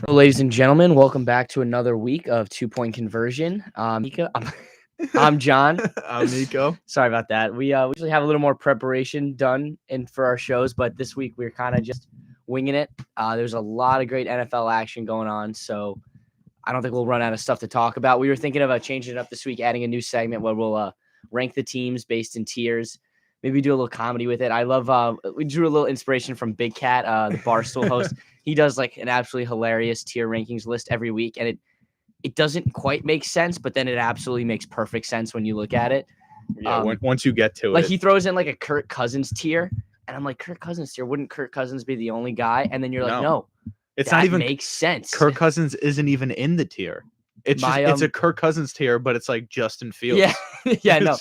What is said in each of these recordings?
Ladies and gentlemen, welcome back to another week of 2-point conversion. Nico, I'm John. I'm Nico. Sorry about that. We usually have a little more preparation done for our shows, but this week we're kind of just winging it. There's a lot of great NFL action going on, so I don't think we'll run out of stuff to talk about. We were thinking about changing it up this week, adding a new segment where we'll rank the teams based in tiers. Maybe do a little comedy with it. I love we drew a little inspiration from Big Cat, the Barstool host. He does like an absolutely hilarious tier rankings list every week, and it doesn't quite make sense, but then it absolutely makes perfect sense when you look at it. Yeah, once you get to like it. He throws in like a Kirk Cousins tier, and I'm like, Kirk Cousins tier? Wouldn't Kirk Cousins be the only guy? And then you're like, no, it's that not even makes sense. Kirk Cousins isn't even in the tier. It's it's a Kirk Cousins tier, but it's like Justin Fields. Yeah, yeah, no.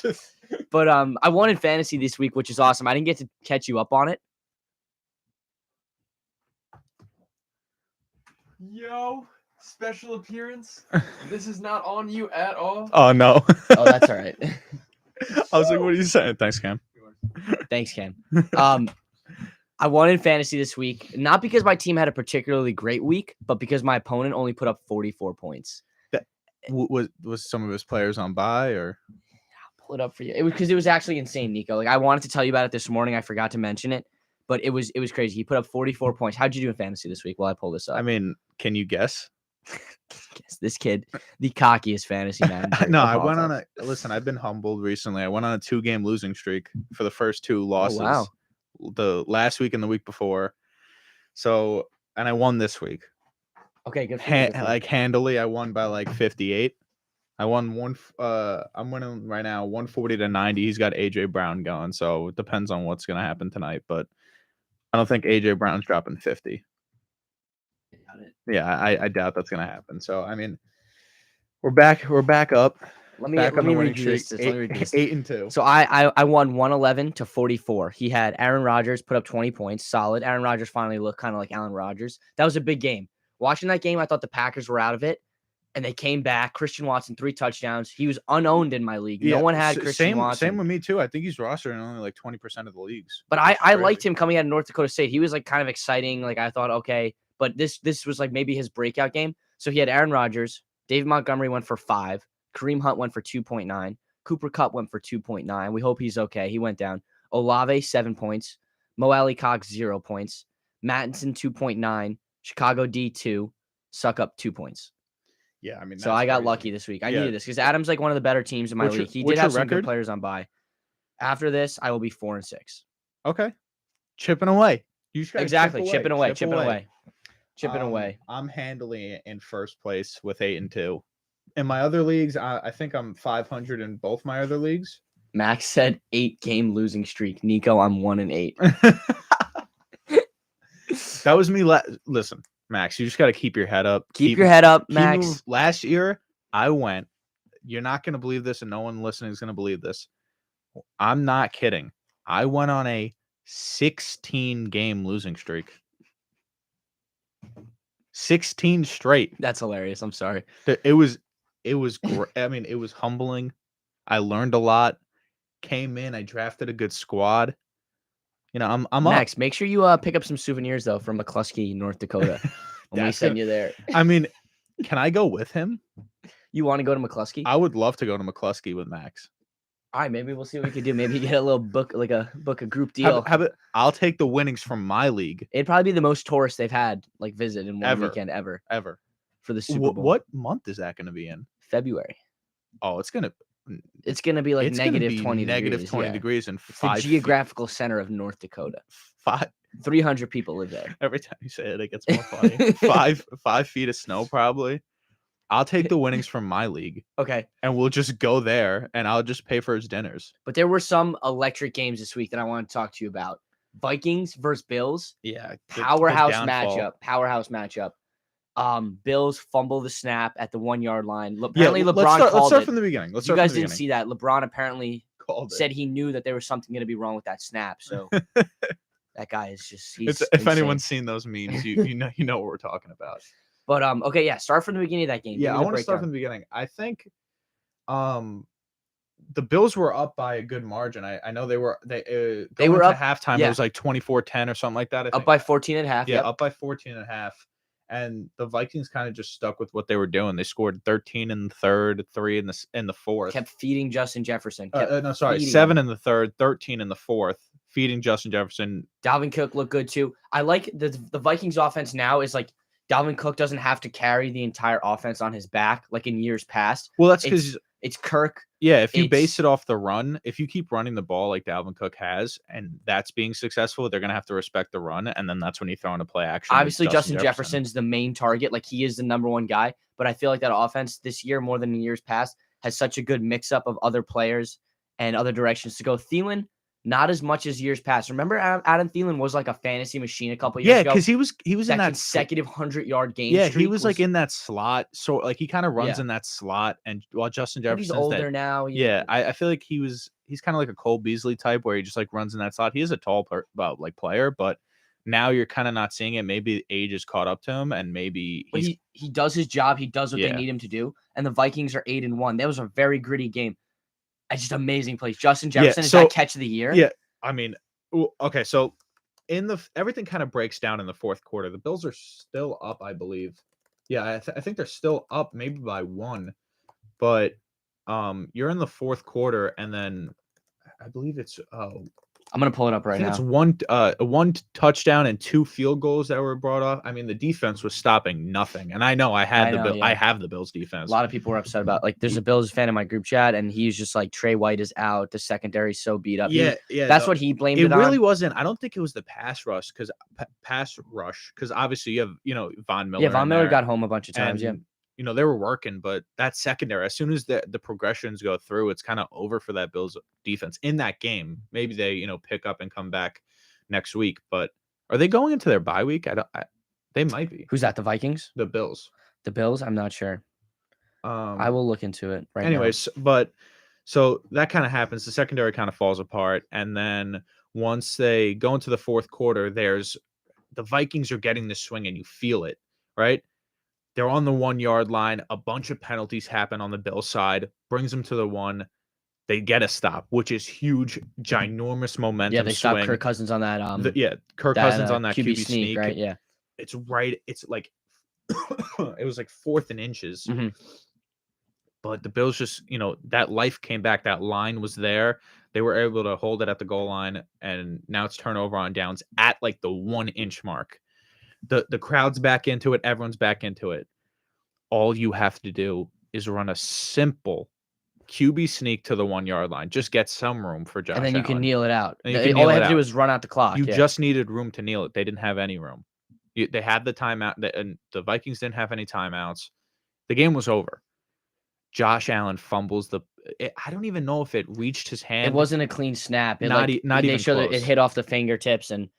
But I won in fantasy this week, which is awesome. I didn't get to catch you up on it. Yo, special appearance. This is not on you at all. Oh no. Oh, that's all right. I was like, what are you saying? Thanks, Cam. Thanks, Cam. I won in fantasy this week, not because my team had a particularly great week, but because my opponent only put up 44 points. Was some of his players on bye or? I'll pull it up for you. It was because it was actually insane, Nico. Like I wanted to tell you about it this morning. I forgot to mention it, but it was crazy. He put up 44 points. How'd you do in fantasy this week? While I pull this up, I mean, can you guess? This kid, the cockiest fantasy man. No, I went on listen, I've been humbled recently. I went on a 2-game losing streak for the first 2 losses. Oh, wow. The last week and the week before. So, and I won this week. Okay, good. Like handily, I won by like 58. I won I'm winning right now 140-90. He's got AJ Brown going, so it depends on what's gonna happen tonight. But I don't think AJ Brown's dropping 50. Yeah, I doubt that's gonna happen. So I mean, we're back up. Let me read you this. 8-2. So I won 111-44. He had Aaron Rodgers put up 20 points, solid. Aaron Rodgers finally looked kind of like Aaron Rodgers. That was a big game. Watching that game, I thought the Packers were out of it, and they came back. Christian Watson 3 touchdowns. He was unowned in my league. No one had Christian Watson. Same with me too. I think he's rostered in only like 20% of the leagues. But I liked him coming out of North Dakota State. He was like kind of exciting. Like I thought, okay, but this was like maybe his breakout game. So he had Aaron Rodgers, David Montgomery went for 5. Kareem Hunt went for 2.9. Cooper Kupp went for 2.9. We hope he's okay. He went down. Olave, 7 points. Mo Alley Cox, 0 points. Mattinson, 2.9. Chicago D, 2. Suck up 2 points. Yeah, I mean. So I got lucky this week. I needed this because Adam's like one of the better teams in my league. He did have some good players on bye. After this, I will be 4-6. Okay. Chipping away. Exactly. Chipping away. Chipping away. I'm handily in first place with 8-2. In my other leagues, I think I'm 500 in both my other leagues. Max said 8-game losing streak. Nico, I'm 1-8. That was me. Listen, Max, you just got to keep your head up. Keep your head up, Max. Last year, I went. You're not going to believe this, and no one listening is going to believe this. I'm not kidding. I went on a 16-game losing streak. 16 straight. That's hilarious. I'm sorry. It was great. I mean, it was humbling. I learned a lot. Came in. I drafted a good squad. You know, I'm Max, up. Make sure you pick up some souvenirs though from McCluskey, North Dakota. When we send you there. I mean, can I go with him? You want to go to McCluskey? I would love to go to McCluskey with Max. All right, maybe we'll see what we can do. Maybe get a little book, like a group deal. I'll take the winnings from my league. It'd probably be the most tourists they've had like visit in one weekend ever for the Super Bowl. What month is that going to be in? February. Oh, it's gonna be like negative 20 degrees and it's the geographical center of North Dakota. 300 people live there. Every time you say it gets more funny. 5 feet of snow probably. I'll take the winnings from my league. Okay. And we'll just go there and I'll just pay for his dinners. But there were some electric games this week that I want to talk to you about. Vikings versus Bills. Yeah. Powerhouse matchup. Bills fumble the snap at the 1-yard line. Apparently, LeBron called it. Let's start from the beginning. You guys didn't see that. LeBron apparently said he knew that there was something going to be wrong with that snap. So that guy is just if anyone's seen those memes, you know what we're talking about. But okay, yeah, start from the beginning of that game. Yeah, I want to start from the beginning. I think the Bills were up by a good margin. I know they were up at halftime. Yeah. It was like 24-10 or something like that. Up by 14 and a half. Yeah, up by 14 and a half. And the Vikings kind of just stuck with what they were doing. They scored 13 in the third, 3 in the fourth. Kept feeding Justin Jefferson. No, sorry, feeding 7 in the third, 13 in the fourth, feeding Justin Jefferson. Dalvin Cook looked good too. I like the Vikings offense now is like Dalvin Cook doesn't have to carry the entire offense on his back like in years past. Well, that's because it's Kirk. Yeah, if you base it off the run, if you keep running the ball like Dalvin Cook has, and that's being successful, they're going to have to respect the run, and then that's when you throw in a play action. Obviously, Justin Jefferson's the main target. Like, he is the number one guy. But I feel like that offense this year, more than in years past, has such a good mix-up of other players and other directions to go. Thielen, not as much as years past. Remember, Adam Thielen was like a fantasy machine a couple years ago? Yeah, because he was in that consecutive 100-yard game. Yeah, he was like in that slot. So like he kind of runs in that slot, and while Justin Jefferson's he's older now. Yeah, I feel like he's kind of like a Cole Beasley type where he just like runs in that slot. He is a tall player, but now you're kind of not seeing it. Maybe age has caught up to him, and maybe he does his job. He does what they need him to do. And the Vikings are 8-1. That was a very gritty game. It's just amazing plays. Justin Jefferson is that catch of the year. Yeah, I mean, okay, so everything kind of breaks down in the fourth quarter. The Bills are still up, I believe. Yeah, I think they're still up, maybe by 1. But you're in the fourth quarter, and then I believe it's I'm gonna pull it up right now. It's one touchdown and 2 field goals that were brought off. I mean, the defense was stopping nothing, and I know I have the Bills defense. A lot of people were upset about there's a Bills fan in my group chat, and he's just like, Trey White is out. The secondary's so beat up. Yeah, that's what he blamed it on. It really wasn't. I don't think it was the pass rush because obviously you have Von Miller. Yeah, Von Miller got home a bunch of times. They were working, but that secondary, as soon as the progressions go through, it's kind of over for that Bills defense in that game. Maybe they, pick up and come back next week, but are they going into their bye week? They might be. Who's that? The Vikings? The Bills. The Bills? I'm not sure. I will look into it right now. Anyways, but so that kind of happens. The secondary kind of falls apart. And then once they go into the fourth quarter, the Vikings are getting the swing and you feel it, right? They're on the 1-yard line. A bunch of penalties happen on the Bills side, brings them to the 1. They get a stop, which is huge, ginormous momentum. Yeah, they stopped Kirk Cousins on that. Kirk Cousins on that QB sneak, right? Yeah, it's right. It's like it was like 4th and inches. Mm-hmm. But the Bills just, that life came back. That line was there. They were able to hold it at the goal line, and now it's turnover on downs at like the 1-inch mark. The crowd's back into it. Everyone's back into it. All you have to do is run a simple QB sneak to the 1-yard line. Just get some room for Josh and then you can Allen. Kneel it out. All they have to do is run out the clock. You just needed room to kneel it. They didn't have any room. They had the timeout, and the Vikings didn't have any timeouts. The game was over. Josh Allen fumbles I don't even know if it reached his hand. It wasn't a clean snap. Not even close. It hit off the fingertips, and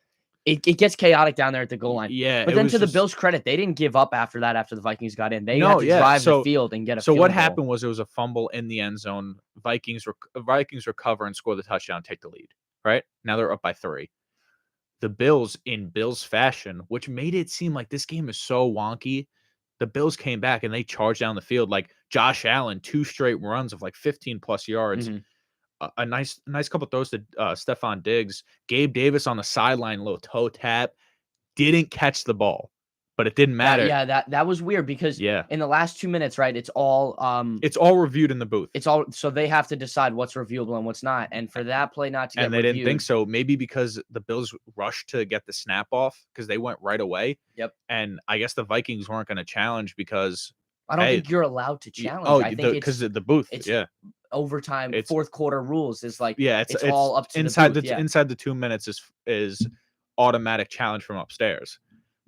it gets chaotic down there at the goal line. Yeah, but then to the Bills' credit, they didn't give up after that. After the Vikings got in, they had to drive the field and get a. So what happened was it was a fumble in the end zone. Vikings recover and score the touchdown, take the lead. Right now they're up by 3. The Bills, in Bills fashion, which made it seem like this game is so wonky. The Bills came back and they charged down the field like Josh Allen, 2 straight runs of like 15+ yards. Mm-hmm. A nice couple throws to Stephon Diggs. Gabe Davis on the sideline, little toe tap, didn't catch the ball, but it didn't matter. That was weird because in the last 2 minutes, right? It's all reviewed in the booth. So they have to decide what's reviewable and what's not. And for that play not to get reviewed, didn't think so. Maybe because the Bills rushed to get the snap off because they went right away. Yep. And I guess the Vikings weren't going to challenge because I don't think you're allowed to challenge. I think because of the booth. Overtime, fourth quarter rules is like it's all up to inside the booth, inside the 2 minutes is automatic challenge from upstairs.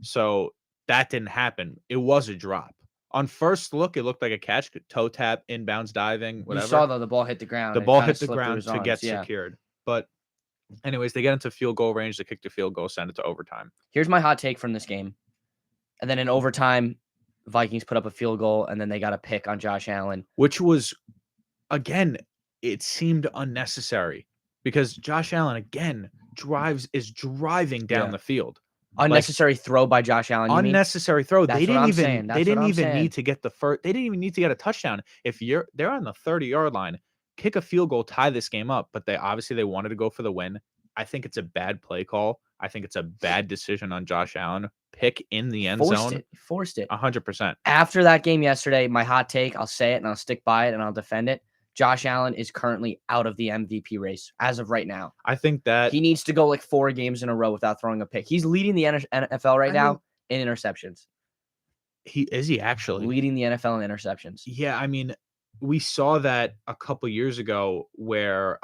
So that didn't happen. It was a drop. On first look, it looked like a catch, toe tap, inbounds diving, whatever. You saw the ball hit the ground. The ball hit the ground to get secured. But anyways, they get into field goal range. They kick the field goal, send it to overtime. Here's my hot take from this game. And then in overtime, Vikings put up a field goal, and then they got a pick on Josh Allen. Which was, again, it seemed unnecessary because Josh Allen, again, is driving down the field. Unnecessary throw by Josh Allen. Unnecessary throw. They didn't even need to get the first. They didn't even need to get a touchdown. If they're on the 30-yard line, kick a field goal, tie this game up. But they wanted to go for the win. I think it's a bad play call. I think it's a bad decision on Josh Allen. Pick in the end Forced zone. it. Forced it. 100%. After that game yesterday, my hot take, I'll say it and I'll stick by it and I'll defend it. Josh Allen is currently out of the MVP race as of right now. I think that He needs to go like 4 games in a row without throwing a pick. He's leading the NFL right now in interceptions. he actually Leading the NFL in interceptions. Yeah, I mean, we saw that a couple years ago where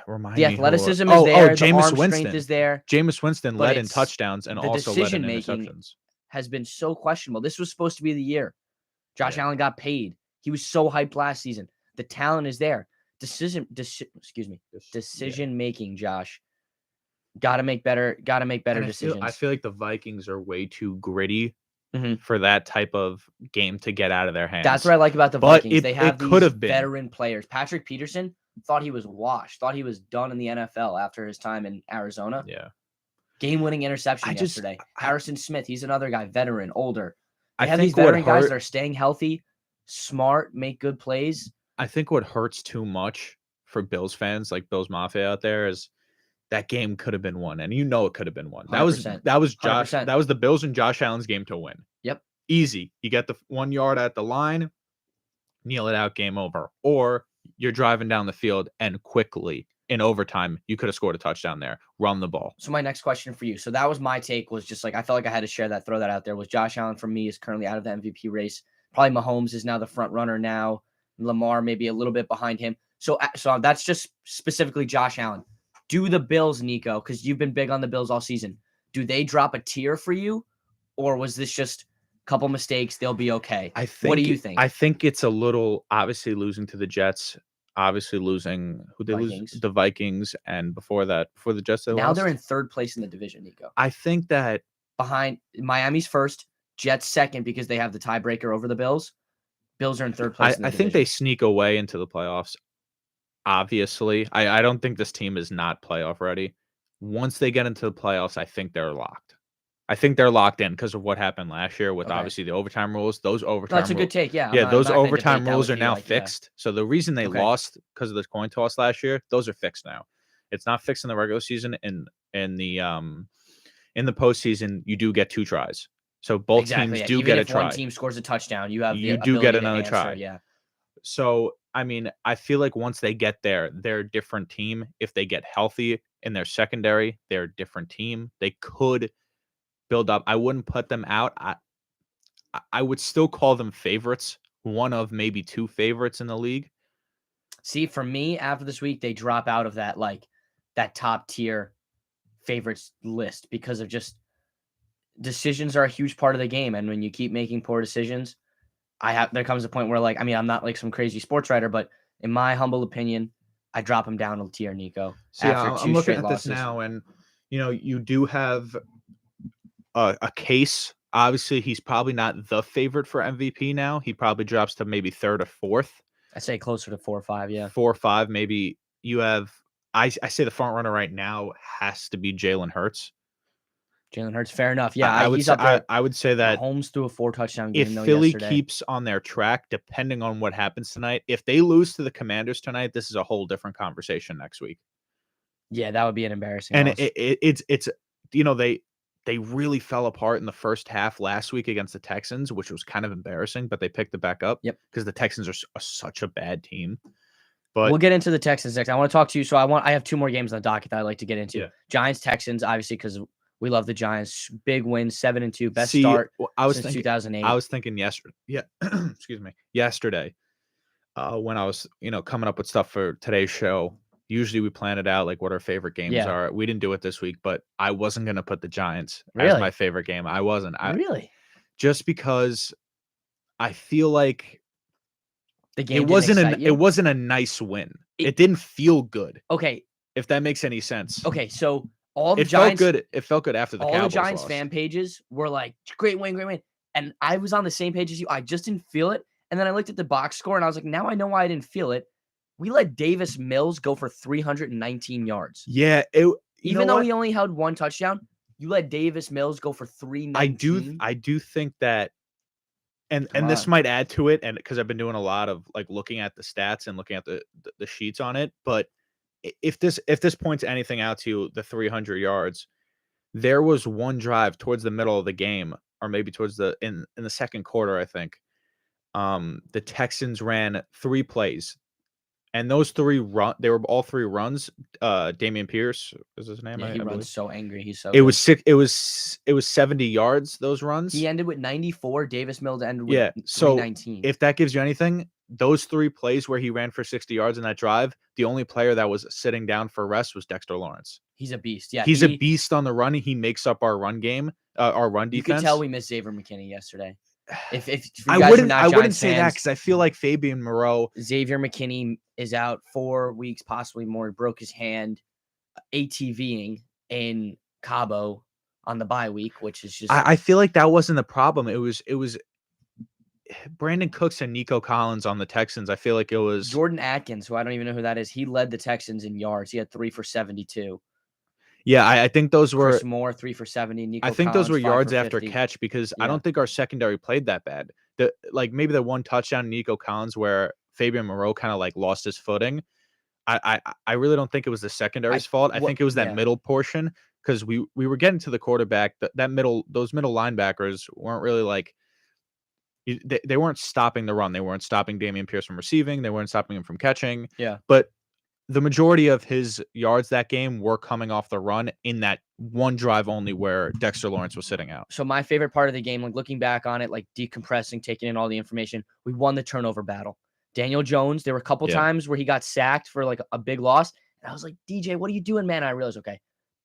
remind The me who- athleticism is there. The Jameis arm Winston. strength is there. Jameis Winston But led in it's touchdowns and the also led in decision-making interceptions. Has been so questionable. This was supposed to be the year. Josh Yeah. Allen got paid. He was so hyped last season. The talent is there. Decision making, Josh. Got to make better And decisions. I feel like the Vikings are way too gritty Mhm. for that type of game to get out of their hands. That's what I like about the But Vikings. They have it these could have been. veteran players. Patrick Peterson thought he was washed, thought he was done in the NFL after his time in Arizona. Yeah. Game-winning interception I just- yesterday. Harrison Smith, he's another guy, veteran, older. They I have these think what veteran guys hurt- that are staying healthy, smart, make good plays. I think what hurts too much for Bills fans, like Bills Mafia out there, is that game could have been won, and it could have been won. That was 100%. Josh. 100%. That was the Bills and Josh Allen's game to win. Yep. Easy. You get the 1 yard at the line, kneel it out, game over. Or you're driving down the field and quickly in overtime, you could have scored a touchdown there. Run the ball. So my next question for you. So that was my take, was just like, I felt like I had to share that, throw that out there, was Josh Allen for me is currently out of the MVP race. Probably Mahomes is now the front runner now. Lamar maybe a little bit behind him. So that's just specifically Josh Allen. Do the Bills, Nico, because you've been big on the Bills all season, do they drop a tier for you? Or was this just a couple mistakes, they'll be okay? What do you think? I think it's a little, obviously losing to the Jets, obviously losing who they Vikings. lose, the Vikings, and before the Jets. Now they're in third place in the division, Nico. I think that Behind Miami's first, Jets second because they have the tiebreaker over the Bills. Bills are in third place. I think they sneak away into the playoffs. Obviously, I don't think this team is not playoff ready. Once they get into the playoffs, I think they're locked. I think they're locked in because of what happened last year with obviously the overtime rules. Those overtime That's a good take. Yeah. those overtime rules are now fixed. So the reason they lost because of the coin toss last year, those are fixed now. It's not fixed in the regular season. In the postseason, you do get 2 tries. So both teams do get a try. One team scores a touchdown, you have you the do get ability to another answer, try. Yeah. So I mean, I feel like once they get there, they're a different team. If they get healthy in their secondary, they're a different team. They could build up. I wouldn't put them out. I would still call them favorites. One of maybe 2 favorites in the league. See, for me, after this week, they drop out of that top tier favorites list because of just decisions are a huge part of the game. And when you keep making poor decisions, there comes a point where I'm not like some crazy sports writer, but in my humble opinion, I drop him down a tier, Nico. See, I'm looking at this now, and you do have a case. Obviously, he's probably not the favorite for MVP now. He probably drops to maybe 3rd or 4th. I'd say closer to 4 or 5, yeah. 4 or 5, maybe. You have, I say the front runner right now has to be Jalen Hurts. Jalen Hurts, fair enough. Yeah, I would say that Holmes threw a 4-touchdown if game. Philly yesterday. keeps on their track, depending on what happens tonight, if they lose to the Commanders tonight, this is a whole different conversation next week. Yeah, that would be an embarrassing. And loss. it's they really fell apart in the first half last week against the Texans, which was kind of embarrassing, but they picked it back up. Yep, because the Texans are such a bad team. But we'll get into the Texans next. I want to talk to you. So I have 2 more games on the docket that I'd like to get into. Yeah. Giants, Texans, obviously, because we love the Giants. Big win, 7-2, best start since 2008. I was thinking yesterday. Yeah, excuse me. Yesterday, when I was coming up with stuff for today's show. Usually we plan it out like what our favorite games are. We didn't do it this week, but I wasn't gonna put the Giants as my favorite game. I wasn't. Really? Just because I feel like the game it wasn't a nice win. It didn't feel good. Okay. If that makes any sense. Okay, so all the it Giants felt good. It felt good after the Cowboys all the Giants lost. fan pages were like, great win. And I was on the same page as you. I just didn't feel it. And then I looked at the box score and I was like, now I know why I didn't feel it. We let Davis Mills go for 319 yards. Yeah. Even though he only held 1 touchdown, you let Davis Mills go for 319. I do think that, and this might add to it, and because I've been doing a lot of like looking at the stats and looking at the sheets on it, but if this points anything out to you, the 300 yards, there was one drive towards the middle of the game, or maybe towards the in the second quarter, I think. The Texans ran 3 plays, and those 3 they were all 3 runs. Damian Pierce is his name, Yeah, I he runs believe. so angry. He's so It good. was 70 yards, those runs. He ended with 94. Davis Mills ended with Yeah, so 319. if that gives you anything, those 3 plays where he ran for 60 yards in that drive, the only player that was sitting down for rest was Dexter Lawrence. He's a beast. Yeah, He's a beast on the run. He makes up our run game, our run You defense. could tell we missed Xavier McKinney yesterday. If you I guys are wouldn't not I wouldn't Giants say that fans, because I feel like Fabian Moreau. Xavier McKinney is out 4 weeks, possibly more. He broke his hand ATVing in Cabo on the bye week, which is just I feel like that wasn't the problem. It was Brandon Cooks and Nico Collins on the Texans. I feel like it was Jordan Atkins, who I don't even know who that is. He led the Texans in yards. He had 3 for 72. Yeah, I think those were Chris Moore 3 for 70. Nico I think those Collins, were 5 yards for after 50. catch because I Yeah. don't think our secondary played that bad. Maybe the one touchdown Nico Collins where Fabian Moreau kind of like lost his footing. I really don't think it was the secondary's fault. I think it was that middle portion because we were getting to the quarterback. Those middle linebackers weren't really like they weren't stopping the run. They weren't stopping Damian Pierce from receiving. They weren't stopping him from catching. Yeah. But the majority of his yards that game were coming off the run in that one drive only where Dexter Lawrence was sitting out. So my favorite part of the game, like looking back on it, like decompressing, taking in all the information, we won the turnover battle. Daniel Jones, there were a couple times where he got sacked for like a big loss. And I was like, DJ, what are you doing, man? And I realized, okay,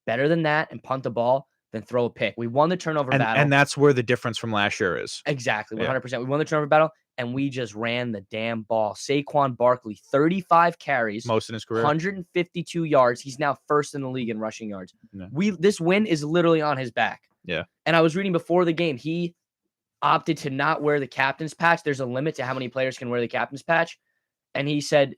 better than that and punt the ball than throw a pick. We won the turnover battle. And that's where the difference from last year is. Exactly, 100%. We won the turnover battle, and we just ran the damn ball. Saquon Barkley, 35 carries. Most in his career. 152 yards. He's now first in the league in rushing yards. Yeah. This win is literally on his back. Yeah. And I was reading before the game, he opted to not wear the captain's patch. There's a limit to how many players can wear the captain's patch. And he said,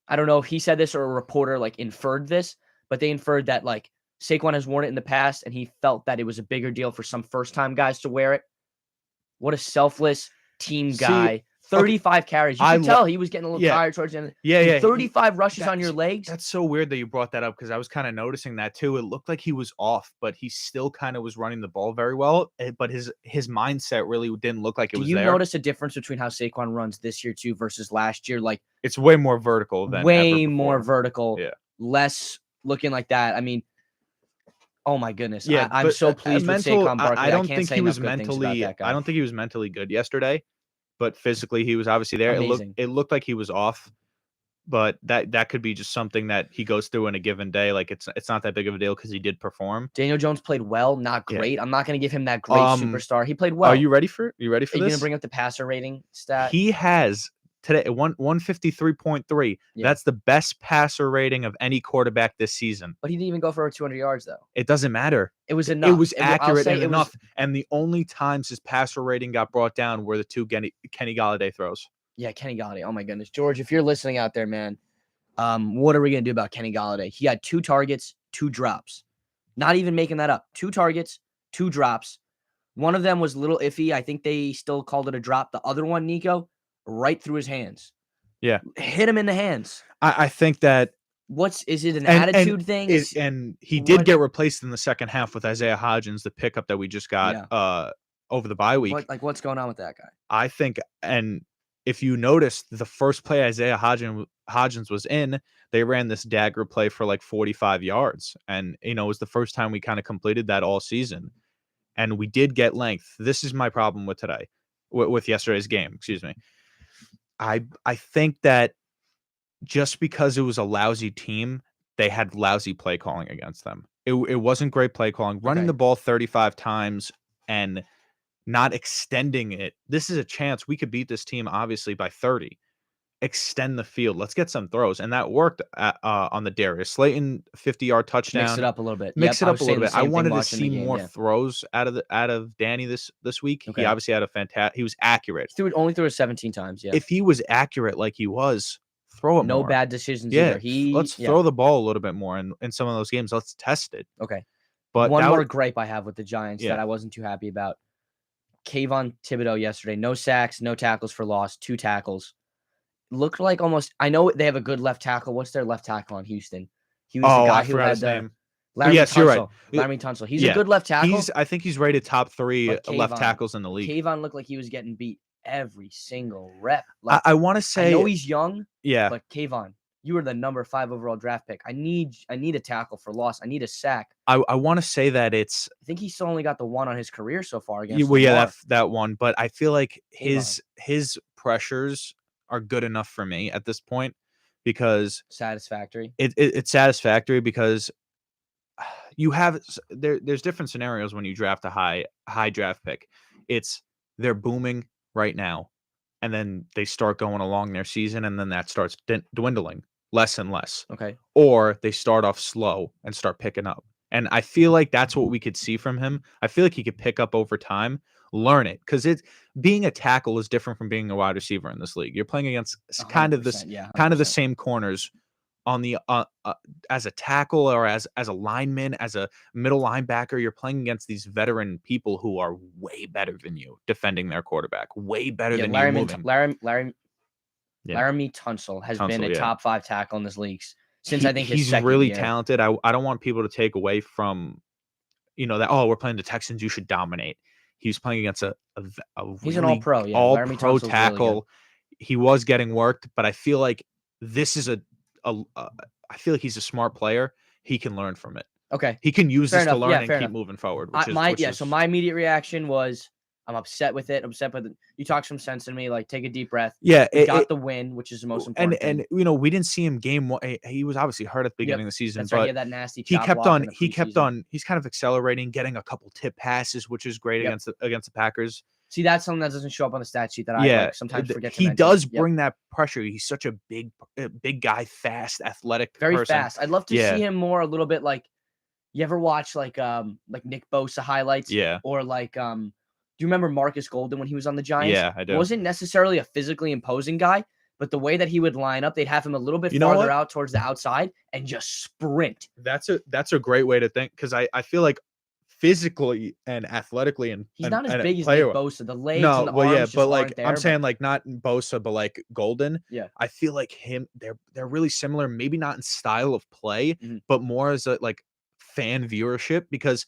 I don't know if he said this or a reporter like inferred this, but they inferred that like Saquon has worn it in the past and he felt that it was a bigger deal for some first-time guys to wear it. What a selfless team guy. 35 carries. You can tell he was getting a little tired towards the end. Yeah. 35 rushes on your legs. That's so weird that you brought that up because I was kind of noticing that too. It looked like he was off, but he still kind of was running the ball very well. But his mindset really didn't look like it was there. Do you notice a difference between how Saquon runs this year too versus last year? Like it's way more vertical than way more vertical. Yeah. Less looking like that. I mean, oh my goodness. Yeah, I'm so pleased with Saquon Barkley. I don't think he was mentally. I don't think he was mentally good yesterday, but physically he was obviously there. Amazing. It looked like he was off, but that could be just something that he goes through in a given day. Like it's not that big of a deal because he did perform. Daniel Jones played well, not great. I'm not going to give him that great superstar. He played well. Are you ready for this? Are you going to bring up the passer rating stat? He has today 153.3. Yeah. That's the best passer rating of any quarterback this season. But he didn't even go for over 200 yards though. It doesn't matter. It was enough. It was accurate and enough. And the only times his passer rating got brought down were the 2 Kenny Golladay throws. Yeah, Kenny Golladay. Oh my goodness, George, if you're listening out there, man, what are we gonna do about Kenny Golladay? He had 2 targets, 2 drops. Not even making that up. 2 targets, 2 drops. One of them was a little iffy. I think they still called it a drop. The other one, Nico, right through his hands. Yeah. Hit him in the hands. I think that is it an attitude thing? And he did get replaced in the second half with Isaiah Hodgins, the pickup that we just got over the bye week. What's going on with that guy? I think, and if you noticed, the first play Isaiah Hodgins was in, they ran this dagger play for like 45 yards. And, it was the first time we kind of completed that all season. And we did get length. This is my problem with today, with yesterday's game, excuse me. I think that just because it was a lousy team, they had lousy play calling against them. It wasn't great play calling. Running the ball 35 times and not extending it. This is a chance we could beat this team, obviously, by 30. Extend the field. Let's get some throws. And that worked on the Darius Slayton 50-yard touchdown. Mix it up a little bit. I wanted to see more throws out of Danny this week. Okay. He obviously had he was accurate. He only threw it 17 times, yeah. If he was accurate like he was, throw it more. No bad decisions either. Let's throw the ball a little bit more in some of those games. Let's test it. Okay. But one more gripe I have with the Giants that I wasn't too happy about. Kayvon Thibodeau yesterday, no sacks, no tackles for loss, 2 tackles. Looked like almost. I know they have a good left tackle. What's their left tackle on Houston? He was the guy who had the name. Laremy yes, you're right. Tunsil. Laremy Tunsil. He's Yeah, a good left tackle. I think he's rated top 3 But left Kayvon- tackles in the league. Kayvon looked like he was getting beat every single rep. I, Like, I want to I say, know he's young, yeah, but Kayvon, you were the number 5 overall draft pick. I need a tackle for loss. I need a sack. I want to say that it's I think he still only got the one on his career so far yeah, against well, yeah, Lamar. that one, but I feel like Kayvon. his pressures are good enough for me at this point because Satisfactory. it's satisfactory because you have there's different scenarios when you draft a high draft pick. It's they're booming right now, and then they start going along their season, and then that starts dwindling less and less. Okay. Or they start off slow and start picking up. And I feel like that's what we could see from him. I feel like he could pick up over time, learn it, because it's being a tackle is different from being a wide receiver in this league. You're playing against kind of this 100%, yeah, kind of the 100%. same corners on the as a tackle or as a lineman, as a middle linebacker. You're playing against these veteran people who are way better than you defending their quarterback, way better Yeah, than you moving. Yeah. Laremy Tunsil has been Tunsil, a yeah. top 5 tackle in this league since I think his he's second really year. talented. I don't want people to take away from, that, oh, we're playing the Texans, you should dominate. He's playing against a He's an really all-pro, yeah. all Laremy pro Tunsil's really tackle. good. He was getting worked, but I feel like this is I feel like he's a smart player. He can learn from it. Okay. He can use Fair this to enough. learn Yeah, and fair keep enough. moving forward. So my immediate reaction was I'm upset with it. You talk some sense in me. Like, take a deep breath. Yeah, We got the win, which is the most important thing. and we didn't see him game one. He was obviously hurt at the beginning of the season, That's right. but He had that nasty he chop kept block on. in the He kept preseason. on. He's kind of accelerating, getting a couple tip passes, which is great Yep. against the Packers. See, that's something that doesn't show up on the stat sheet that I sometimes forget to he mention. does Yep. bring that pressure. He's such a big guy, fast, athletic, Very person. fast. I'd love to see him more a little bit like. You ever watch like Nick Bosa highlights? Yeah. Or like do you remember Marcus Golden when he was on the Giants? Yeah, I do. Wasn't necessarily a physically imposing guy, but the way that he would line up, they'd have him a little bit You know farther what? out towards the outside and just sprint. That's a great way to think, because I feel like physically and athletically and He's not as and big as Nick player- Bosa. The legs No, and the well, arms yeah, just but like aren't there. I'm saying, like not Bosa, but like Golden. Yeah. I feel like they're really similar. Maybe not in style of play, Mhm. but more as a like fan viewership, because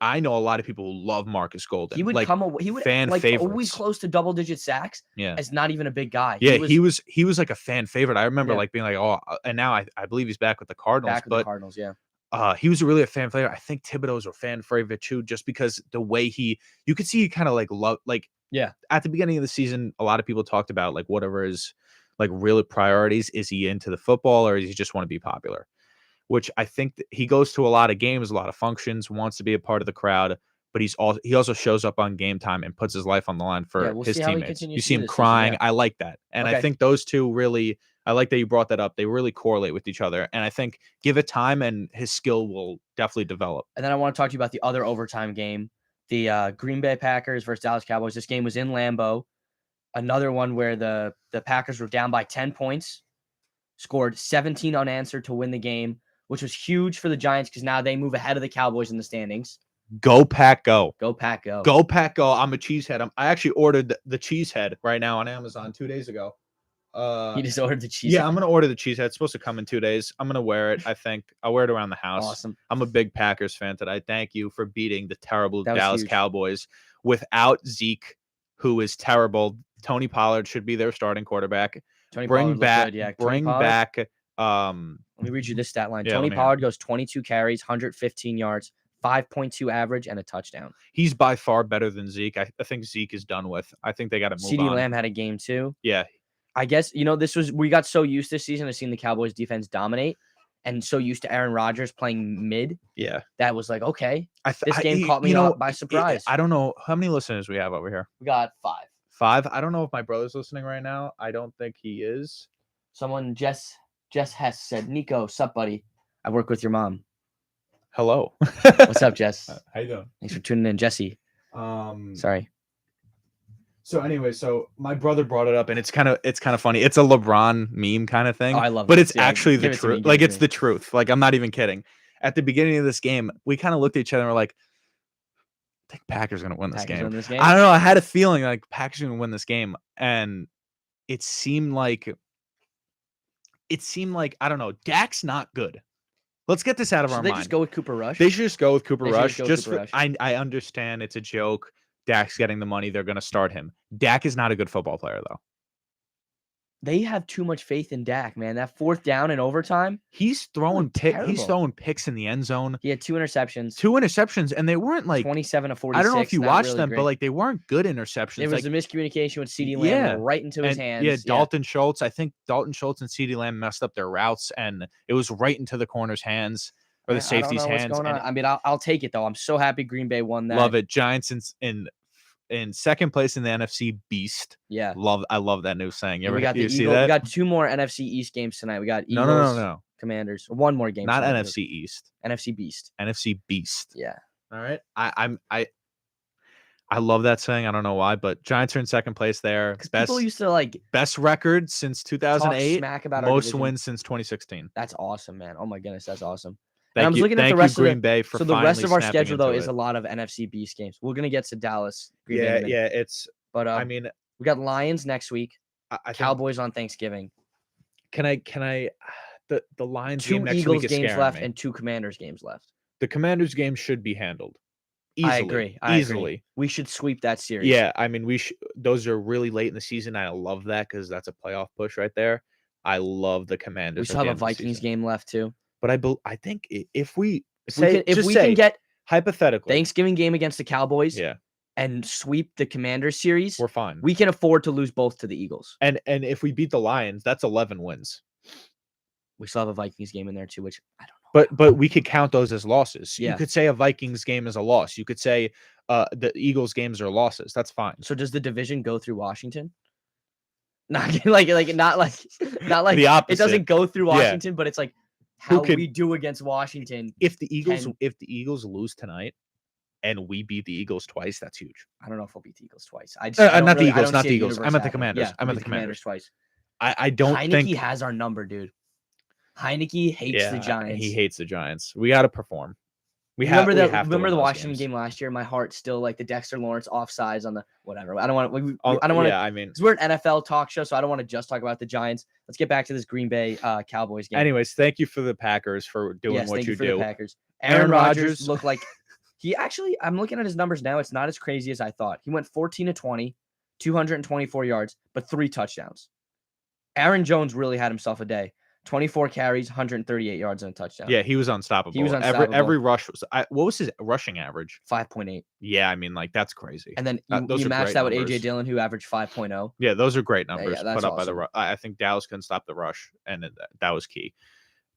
I know a lot of people who love Marcus Golden. He would like, he would fan like favorites. always close to double-digit sacks Yeah. as not even a big guy. Yeah, he was like a fan favorite. I remember Yeah. like being like, oh, and now I believe he's back with the Cardinals. back with but the Cardinals, yeah. he was really a fan favorite. I think Thibodeau's a fan favorite too, just because the way you could see he kind of like love, like, Yeah. at the beginning of the season, a lot of people talked about like whatever his like real priorities. Is he into the football, or does he just want to be popular? Which I think he goes to a lot of games, a lot of functions, wants to be a part of the crowd, but he also shows up on game time and puts his life on the line for we'll his see how he teammates. continues You to see do him this season, crying. yeah. I like that. And I Okay. think those two really, I like that you brought that up. They really correlate with each other. And I think give it time and his skill will definitely develop. And then I want to talk to you about the other overtime game, the Green Bay Packers versus Dallas Cowboys. This game was in Lambeau. Another one where the Packers were down by 10 points, scored 17 unanswered to win the game, which was huge for the Giants because now they move ahead of the Cowboys in the standings. Go Pack, go. Go Pack, go. Go Pack, go. I'm a cheesehead. I actually ordered the cheesehead right now on Amazon 2 days ago. He just ordered the cheese. Yeah, I'm gonna order the cheesehead. It's supposed to come in 2 days. I'm gonna wear it. I think I'll wear it around the house. Awesome. I'm a big Packers fan today. Thank you for beating the terrible That was Dallas huge. Cowboys without Zeke, who is terrible. Tony Pollard should be their starting quarterback. Tony Bring Pollard looked back, good, yeah. Tony bring Pollard- back. Let me read you this stat line. Yeah, Tony let me hear it. Pollard goes 22 carries, 115 yards, 5.2 average, and a touchdown. He's by far better than Zeke. I think Zeke is done with. I think they got to move CeeDee on. Lamb had a game too. Yeah, I guess, we got so used this season to seeing the Cowboys defense dominate and so used to Aaron Rodgers playing mid yeah. that was like, okay, I this game caught me by surprise. I don't know how many listeners we have over here. We got 5. 5. I don't know if my brother's listening right now. I don't think he is. Someone, Jess Hess said, Nico, sup, buddy? I work with your mom. Hello. What's up, Jess? How you doing? Thanks for tuning in, Jesse. Sorry. So anyway, so my brother brought it up, and it's kind of funny. It's a LeBron meme kind of thing. Oh, I love but this. it's Yeah, actually the give it to me, truth. give Like it to it's me. the truth. Like I'm not even kidding. At the beginning of this game, we kind of looked at each other and we're like, I think Packers gonna win this Packers game. win this game? I don't know. I had a feeling like Packers are gonna win this game, and it seemed like I don't know. Dak's not good. Let's get this out of Should our they mind. just go with Cooper Rush? They should just go with Cooper They should Rush. just go with Just Cooper for, Rush. I understand it's a joke. Dak's getting the money. They're going to start him. Dak is not a good football player, though. They have too much faith in Dak, man. That 4th down in overtime, He's throwing terrible. He's throwing picks in the end zone. he had 2 interceptions, 2 interceptions, and they weren't like 27 to 46. I don't know if you not watched really them, great. but like they weren't good interceptions. There was like, a miscommunication with CeeDee Lamb Yeah. right into his and, hands. yeah, Dalton Schultz. I think Dalton Schultz and CeeDee Lamb messed up their routes, and it was right into the corner's hands or the safety's I don't know hands. what's going and on. I mean, I'll take it though. I'm so happy Green Bay won that. love it. Giants in second place in the NFC Beast. Yeah. I love that new saying. You And ever we got the you see Eagles. that? We got 2 more NFC East games tonight. We got Eagles, No. Commanders. One more game. Not tonight. NFC East. NFC Beast. NFC Beast. Yeah. All right. I love that saying. I don't know why, but Giants are in second place there. Because people used to Best record since talk 2008. smack about our Most division. wins since 2016. That's awesome, man. Oh my goodness, that's awesome. Thank I was you, looking at the thank rest you, of Green Bay for So the rest finally of our snapping schedule though into is it. a lot of NFC Beast games. We're gonna get to Dallas. Green Bay in a Yeah, minute. yeah. It's. But I mean, we got Lions next week. I think, Cowboys on Thanksgiving. Can I? The Lions 2 game next Eagles week is games scaring left me. and 2 Commanders games left. The Commanders game should be handled. Easily, I agree. I easily. agree. We should sweep that series. Yeah, I mean, those are really late in the season. I love that because that's a playoff push right there. I love the Commanders. We at still the have a end of the Vikings season. game left too. But I think if we If we can get hypothetically, Thanksgiving game against the Cowboys yeah, and sweep the Commanders series, we're fine. we can afford to lose both to the Eagles. And if we beat the Lions, that's 11 wins. We still have a Vikings game in there too, which I don't know. But we could count those as losses. Yeah. You could say a Vikings game is a loss. You could say the Eagles games are losses. That's fine. So does the division go through Washington? Not like not like The it opposite. doesn't go through Yeah. Washington, but it's like Who how could- we do against Washington. If the Eagles Can- if the Eagles lose tonight and we beat the Eagles twice, that's huge. I don't know if we'll beat the Eagles twice. I don't not the really- I Eagles, don't not see the a Eagles. I universe meant the happening. Commanders. Yeah, I meant we'll the beat Commanders twice. I don't Heineke think has our number, dude. Heineke hates the Giants. He hates the Giants. We got to perform. We remember we that. have to Remember win the those Washington games. game last year. My heart still like the Dexter Lawrence offsides on the whatever. I don't want to. Oh, I don't want to. Yeah, I mean, Because we're an NFL talk show, so I don't want to just talk about the Giants. Let's get back to this Green Bay Cowboys game. anyways, thank you for the Packers for doing yes, what thank you for do. the Packers. Aaron Aaron Rodgers Rodgers- looked like he actually. I'm looking at his numbers now. It's not as crazy as I thought. He went 14 to 20, 224 yards, but 3 touchdowns. Aaron Jones really had himself a day. 24 carries, 138 yards and a touchdown. Yeah, he was unstoppable. He was unstoppable. Every rush was. What was his rushing average? 5.8. Yeah, I mean, like that's crazy. And then Those you are match great that with numbers. AJ Dillon, who averaged 5.0. Yeah, those are great yeah, numbers that's put up by the awesome. rush. I think Dallas couldn't stop the rush, and that was key.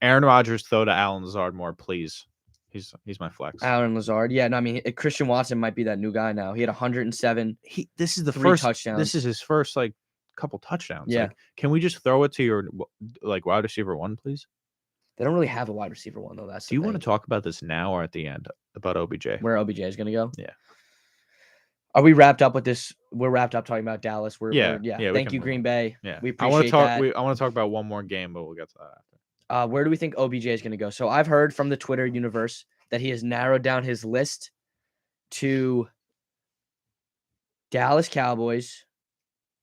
Aaron Rodgers, throw to Alan Lazard more, please. He's my flex. Allen Lazard. Yeah, no, I mean Christian Watson might be that new guy now. He had 107. This is the 3 first touchdowns. This is his first like couple touchdowns. Yeah. Like, can we just throw it to your like wide receiver 1, please? They don't really have a wide receiver one though. That's Do you want to talk about this now or at the end about OBJ? where OBJ is going to go? Yeah. Are we wrapped up with this? We're wrapped up talking about Dallas. Yeah, yeah. yeah, we Thank can you, move Green Bay. Yeah, We I want to appreciate talk. that. I want to talk about one more game, but we'll get to that after. Where do we think OBJ is going to go? So I've heard from the Twitter universe that he has narrowed down his list to Dallas Cowboys,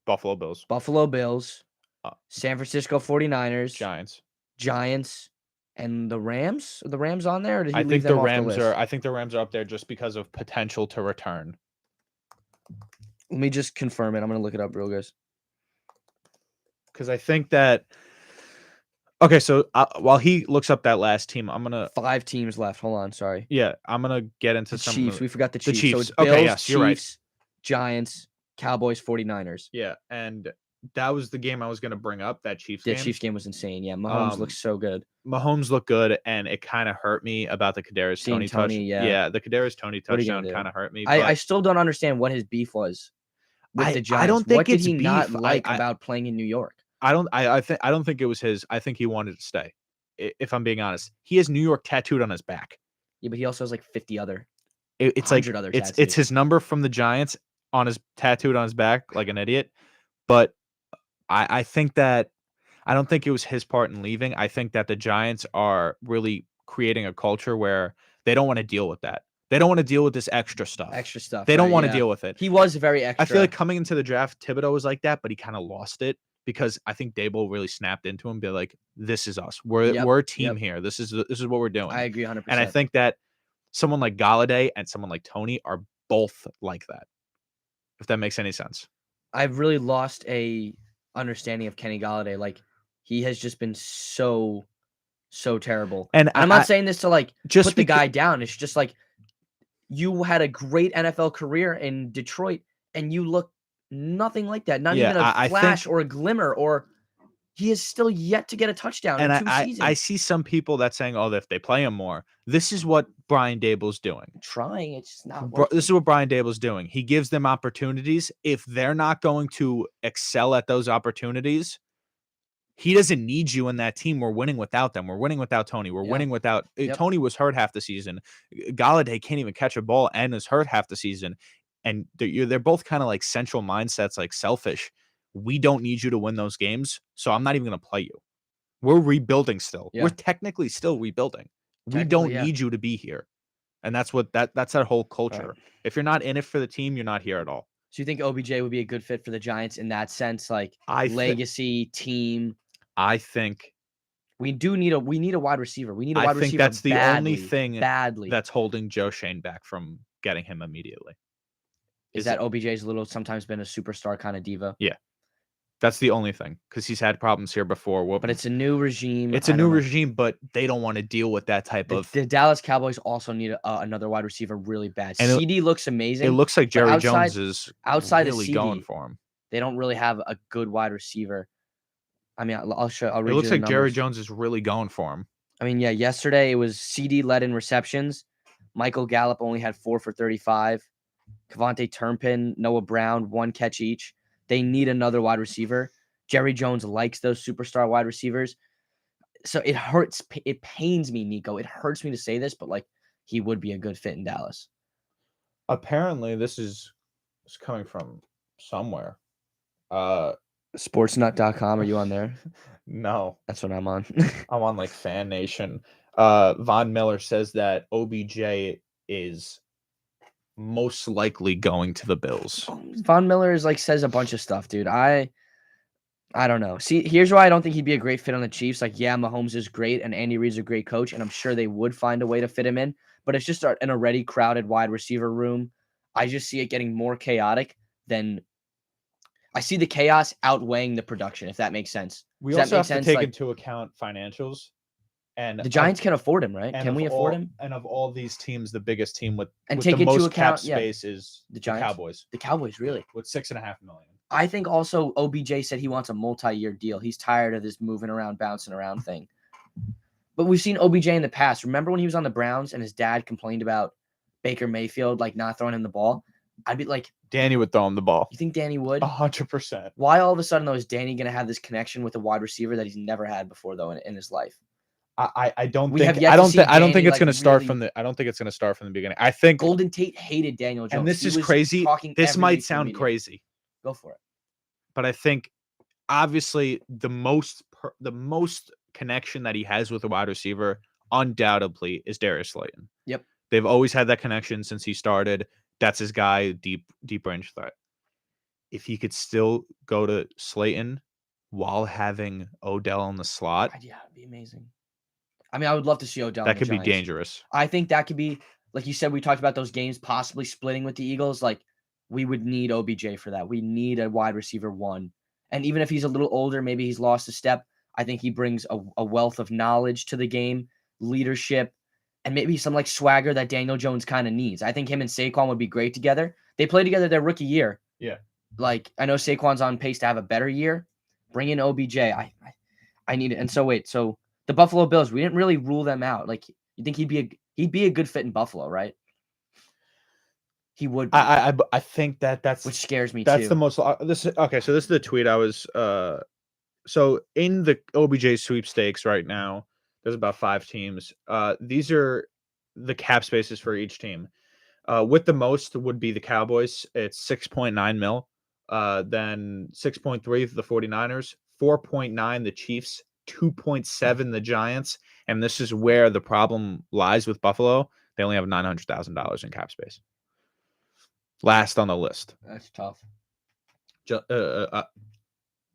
Buffalo Bills, Buffalo Bills, Uh, San Francisco 49ers, Giants. Giants, and the Rams. Are the Rams on there? Or did he I leave think them the off Rams list? are. I think the Rams are up there just because of potential to return. Let me just confirm it. I'm going to look it up real good. Because I think that. Okay, so while he looks up that last team, I'm gonna. 5 teams left. Hold on. Sorry. Yeah, I'm gonna get into The some. Chiefs. We forgot the the Chiefs. So Chiefs. it's Bills, Okay, yes, you're right. Chiefs, Giants, Cowboys, 49ers. Yeah, and that was the game I was gonna bring up. That Chiefs The game. Chiefs game was insane. Yeah, Mahomes Um, looks so good. Mahomes looked good, and it kind of hurt me about the Kadarius Seeing Toney Toney, touch. yeah. The Kadarius Toney What are you gonna touchdown do? kind of hurt me. I but still don't understand what his beef was with I the Giants. don't think what did it's he not beef. like I- about playing in New York? I don't think it was his. I think he wanted to stay. If I'm being honest, he has New York tattooed on his back. Yeah, but he also has like 50 other. It's like 100 other it's tattoos. his number from the Giants on his tattooed on his back like an idiot. But I think that I don't think it was his part in leaving. I think that the Giants are really creating a culture where they don't want to deal with that. They don't want to deal with this extra stuff. Extra stuff. They don't right, want to yeah. deal with it. He was very extra. I feel like coming into the draft, Thibodeau was like that, but he kind of lost it. because I think Dable really snapped into him, be like, "This is us. We're Yep, we're a team yep. here. This is what we're doing." I agree 100%. And I think that someone like Galladay and someone like Tony are both like that. If that makes any sense. I've really lost a understanding of Kenny Galladay. Like, he has just been so terrible. And I'm not saying this to like just put the guy down. It's just like you had a great NFL career in Detroit, and you look nothing like that. Not Yeah, even a I flash think- or a glimmer. Or he is still yet to get a touchdown And in 2 I seasons. see some people that saying, "Oh, if they play him more, this is what Brian Dable's doing. Trying, it's just not This working. is what Brian Dable's doing. He gives them opportunities. If they're not going to excel at those opportunities, he doesn't need you in that team. We're winning without them. We're winning without Tony. We're Yeah. winning without Yep. Tony was hurt half the season. Galladay can't even catch a ball and is hurt half the season. And they're both kind of like central mindsets, like selfish. We don't need you to win those games, so I'm not even going to play you. We're rebuilding still. Yeah. We're technically still rebuilding. We Technically, don't yeah. need you to be here. And that's what that's that whole culture. If you're not in it for the team, you're not here at all. So you think OBJ would be a good fit for the Giants in that sense, like I thi- legacy team? I think We need a wide receiver. We need a I wide think receiver. that's the only badly, thing badly. that's holding Joe Shane back from getting him immediately. is that OBJ's sometimes been a superstar kind of diva. That's the only thing, because he's had problems here before. But it's a new regime. It's a I new don't know. regime, but they don't want to deal with that type of. The Dallas Cowboys also need another wide receiver really bad. And CD looks amazing. It looks like Jerry outside- Jones is outside of really going CD, for him. They don't really have a good wide receiver. I mean, I'll read It you looks the like Jerry numbers. Jones is really going for him. I mean, yeah, yesterday it was CD led in receptions. Michael Gallup only had 4 for 35. Kevontae Turpin, Noah Brown, 1 catch each. They need another wide receiver. Jerry Jones likes those superstar wide receivers. So it hurts. It pains me, Nico. It hurts me to say this, but like he would be a good fit in Dallas. Apparently, this is coming from somewhere. Sportsnut.com. Are you on there? No, That's what I'm on. I'm on like Fan Nation. Von Miller says that OBJ is most likely going to the Bills. Von Miller says a bunch of stuff, dude. I don't know. See, here's why I don't think he'd be a great fit on the Chiefs. Like, yeah, Mahomes is great and Andy Reid's a great coach, and I'm sure they would find a way to fit him in. But it's just an already crowded wide receiver room. I just see it getting more chaotic than I see the chaos outweighing the production, if that makes sense. We Does that also make have sense? to take Like, into account financials. And the Giants can afford him, right? and Can of we afford all- him? And of all these teams, the biggest team with Take the into most cap account, yeah, space is the the Giants? Cowboys The Cowboys, really? with $6.5 million. I think also OBJ said he wants a multi-year deal. He's tired of this moving around, bouncing around thing. But we've seen OBJ in the past. Remember when he was on the Browns and his dad complained about Baker Mayfield not throwing him the ball? I'd be like, Danny would throw him the ball. you think Danny would? 100%. Why all of a sudden though is Danny going to have this connection with a wide receiver that he's never had before though in his life? I don't We think have yet I to don't see think I don't Danny, think it's like, going to start really- from the I don't think it's going to start from the beginning. I think Golden Tate hated Daniel Jones. and this He is was crazy. talking This every might week to the sound media. crazy, Go for it. but I think obviously the most connection that he has with a wide receiver undoubtedly is Darius Slayton. Yep. They've always had that connection since he started. That's his guy, deep range threat. If he could still go to Slayton while having Odell in the slot, Yeah, it'd be amazing. I mean, I would love to see Odell. that in the could be Giants. dangerous. I think that could be, like you said, we talked about those games possibly splitting with the Eagles. Like, we would need OBJ for that. We need a wide receiver 1. And even if he's a little older, maybe he's lost a step, I think he brings a wealth of knowledge to the game, leadership, and maybe some swagger that Daniel Jones kind of needs. I think him and Saquon would be great together. They played together their rookie year. Yeah. I know Saquon's on pace to have a better year. Bring in OBJ. I need it. And so wait, so the Buffalo Bills, we didn't really rule them out. You think he'd be a good fit in Buffalo, right? He would be, I think that's which scares me that's too. the most okay. So this is the tweet I was so in the OBJ sweepstakes right now. There's about 5 teams. These are the cap spaces for each team. With the most would be the Cowboys. It's 6.9 mil. Then 6.3 the 49ers, 4.9 the Chiefs, 2.7 the Giants, and this is where the problem lies with Buffalo. They only have $900,000 in cap space. Last on the list. That's tough.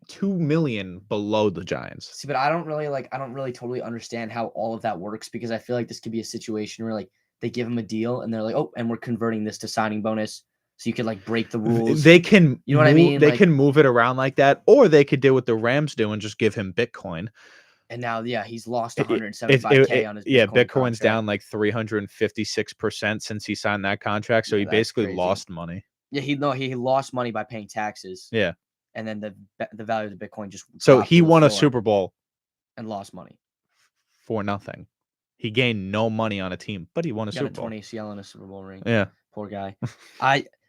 2 million below the Giants. See, but I don't really totally understand how all of that works because I feel like this could be a situation where like they give him a deal and they're like, oh, and we're converting this to signing bonus. So you could like break the rules. They can, You know what I mean? They Like- can move it around like that, or they could do what the Rams do and just give him Bitcoin. And now, yeah, he's lost It- 175K on his Bitcoin's contract. down like 356% since he signed that contract, so Yeah, he that's basically crazy. lost money. Yeah, he lost money by paying taxes. Yeah. And then the value of the Bitcoin just So dropped he to the won a floor Super Bowl and lost money. for nothing. He gained no money on a team, but he won a Got a Super Bowl. 20 ACL and a Super Bowl ring. Yeah. Poor guy.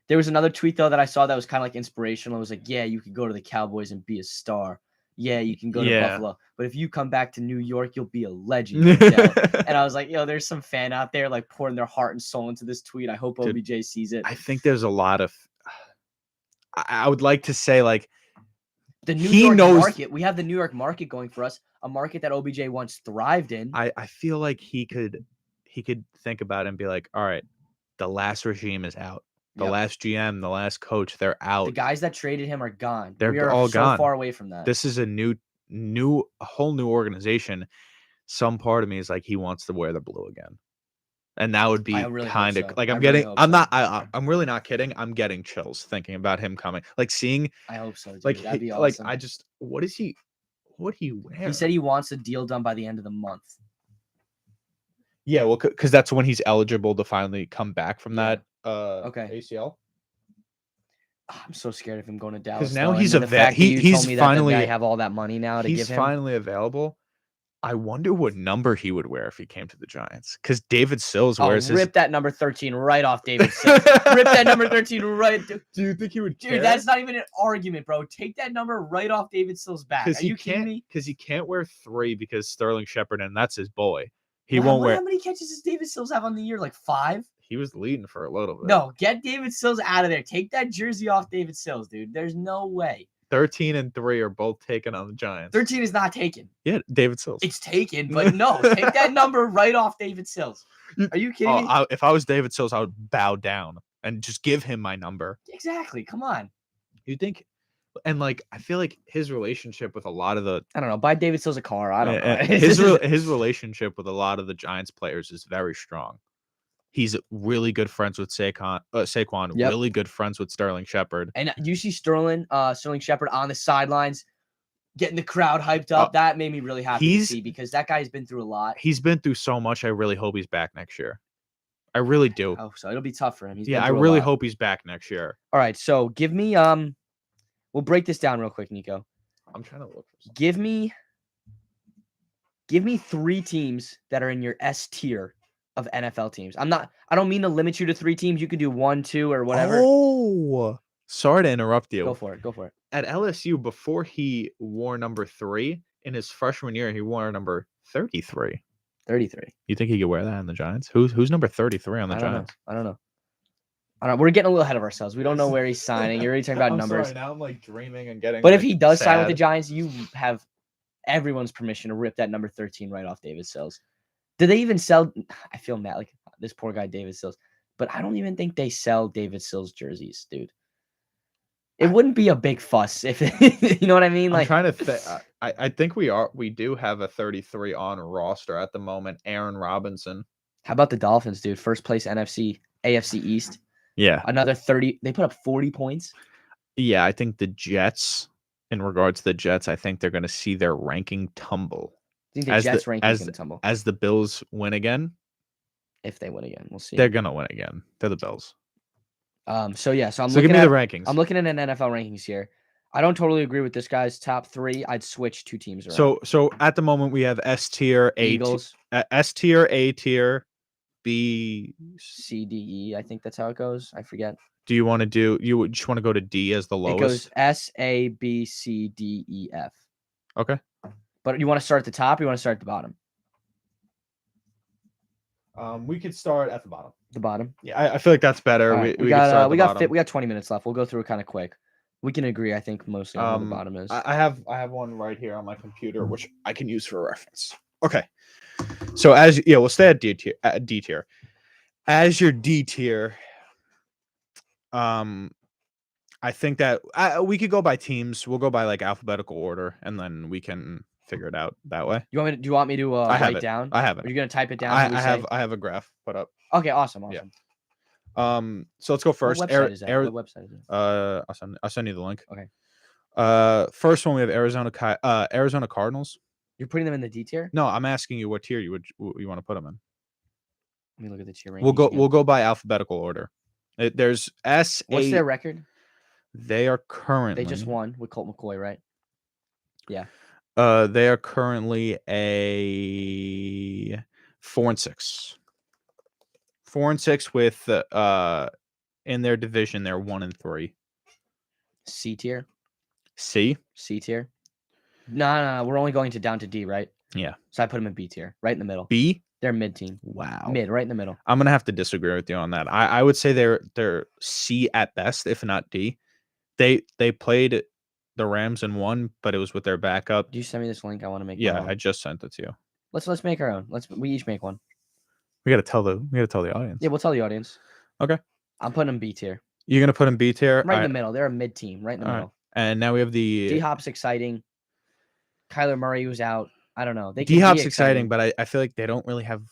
There was another tweet though that I saw that was kind of like inspirational. It was like, yeah, you could go to the Cowboys and be a star. Yeah, you can go to Yeah. Buffalo. But if you come back to New York, you'll be a legend. Odell. And I was like, yo, there's some fan out there like pouring their heart and soul into this tweet. I hope Dude, OBJ sees it. I think there's a lot of. I would like to say like The New he York knows- market, we have the New York market going for us, a market that OBJ once thrived in. I feel like he could think about it and be like, all right, the last regime is out. The Yep. last GM, the last coach, they're The out. guys that traded him are gone. They're we are all so gone. far away from that. This is a whole new organization. Some part of me is like he wants to wear the blue again. And that would be I really hope kind of so. like I I'm really getting hope I'm so. not I'm really not kidding. I'm getting chills thinking about him coming. Like seeing I hope so. Dude. like That'd be like awesome. I just what he wear? He said he wants a deal done by the end of the month. Yeah, well, because that's when he's eligible to finally come back from Yeah. that Okay. ACL. I'm so scared of him going to Dallas. now though. he's and a the vet. fact that you He's told me finally- that they have all that money now to He's give him. finally available. I wonder what number he would wear if he came to the Giants. Because David Sills Oh, wears his. rip that number 13 right off David Sills. Rip that number 13 right. Do you think he would? Dude, that's not even an argument, bro. Take that number right off David Sills' back. Are because he you kidding can't. me? Because he can't wear 3 because Sterling Shepard and that's his boy. He Wow, won't wear. How many catches does David Sills have on the year? Like 5? He was leading for a little bit. No, get David Sills out of there. Take that jersey off David Sills, dude. There's no way. 13 and 3 are both taken on the Giants. 13 is not taken. Yeah, David Sills. It's taken, but no, take that number right off David Sills. Are you kidding me? If I was David Sills, I would bow down and just give him my number. Exactly. Come on. You think? And like, I feel like his relationship with a lot of the I don't know. Buy David Sills a car. I don't know. his relationship with a lot of the Giants players is very strong. He's really good friends with Saquon, Yep. really good friends with Sterling Shepard. And you see Sterling Shepard on the sidelines getting the crowd hyped up. That made me really happy to he's- see because that guy's been through a lot. He's been through so much. I really hope he's back next year. I really do. Oh, so it'll be tough for him. He's Yeah, been I through a really lot. hope he's back next year. All right, so give me we'll break this down real quick, Nico. I'm trying to look for something. Give me 3 teams that are in your S tier of NFL teams. I don't mean to limit you to 3 teams. You could do 1, 2, or whatever. Oh, sorry to interrupt you. Go for it. Go for it. At LSU, before he wore number 3 in his freshman year, he wore number 33. 33. You think he could wear that on the Giants? Who's number 33 on the I don't know. Giants? I don't know. We're getting a little ahead of ourselves. We don't know where he's signing. You're already talking about numbers. Now I'm like dreaming and getting. But if he does sign with the sad. Giants, you have everyone's permission to rip that number 13 right off David Sills. Did they even sell? I feel mad, like this poor guy David Sills. But I don't even think they sell David Sills jerseys, dude. It wouldn't be a big fuss if you know what I mean. I'm Like, trying to think. I think we do have a 33 on roster at the moment. Aaron Robinson. how about the Dolphins, dude? First place AFC East. Yeah, Another 30. They put up 40 points. yeah. I think the Jets. In regards to the Jets, I think they're going to see their ranking tumble I think the As the- Jets ranking as is gonna tumble as the Bills win again. if they win again. We'll see. They're gonna win again. They're the Bills. So I'm So give looking me at the rankings. I'm looking at an NFL rankings here. I don't totally agree with this guy's top 3. I'd switch 2 teams around. So at the moment we have S tier, Eagles, S tier, A tier, B. C, D, E. I think that's how it goes. I forget. Do you want to do? You would just want to go to D as the It lowest? goes S, A, B, C, D, E, F. Okay. But you want to start at the top or you want to start at the bottom? We could start at the bottom. The bottom. Yeah, I feel like that's better. All right, We could start at the bottom. we got 20 minutes left. We'll go through it kind of quick. We can agree, I think, mostly on where the bottom is. I have one right here on my computer which I can use for reference. Okay. So we'll stay at D tier. As your D tier, I think that we could go by teams. We'll go by like alphabetical order, and then we can figure it out that way. Do you want me to I have write it. down? I have Are it. you gonna type it down? So we I say? have a graph put up. Okay, awesome. Yeah. So let's go first. What website is that? What website is it? I'll send you the link. Okay. First one we have Arizona Cardinals. You're putting them in the D tier? No, I'm asking you what tier you want to put them in. Let me look at the tier We'll rankings again. go by alphabetical order. There's S. What's their record? They are currently. They just won with Colt McCoy, right? Yeah. They are currently a 4-6. 4-6 with in their division they're 1-3. C tier. C tier. No, we're only going down to D, right? Yeah. So I put them in B tier, right in the middle. B. They're mid team. Wow. Mid, right in the middle. I'm gonna have to disagree with you on that. I would say they're C at best, if not D. They played the Rams and won, but it was with their backup. Do you send me this link? I want to make. Yeah, I just sent it to you. Let's make our own. We each make one. We gotta tell the audience. Yeah, we'll tell the audience. Okay. I'm putting them B tier. You're gonna put them B tier. Right in the middle. They're a mid team. Right in the All middle. Right. And now we have the D Hop's exciting. Kyler Murray was out. I don't know. D Hop's exciting, but I feel like they don't really have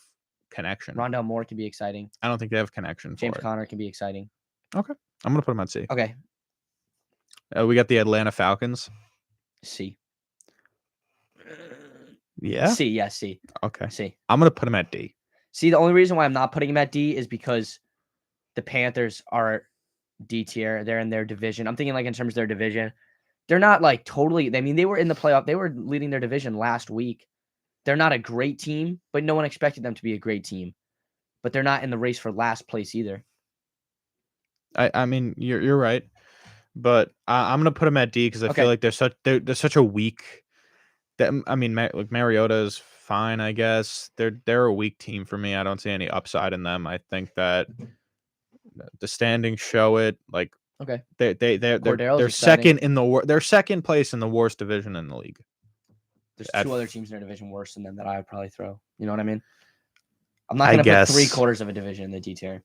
connection. Rondell Moore can be exciting. I don't think they have connection. James Conner can be exciting. Okay. I'm gonna put them on C. Okay. We got the Atlanta Falcons. C. Yeah. C. Yeah. C. Okay. C. I'm gonna put them at D. See, the only reason why I'm not putting them at D is because the Panthers are D tier. They're in their division. I'm thinking like in terms of their division. They're not like totally. I mean, they were in the playoff. They were leading their division last week. They're not a great team, but no one expected them to be a great team. But they're not in the race for last place either. I mean, you're right, but I'm gonna put them at D because I feel like they're such a weak. I mean, like Mariota is fine, I guess. They're a weak team for me. I don't see any upside in them. I think that the standings show it. Like they're exciting. second in they're second place in the worst division in the league. There's two other teams in their division worse than them that I would probably throw. You know what I mean? I'm not gonna put 3/4 of a division in the D tier.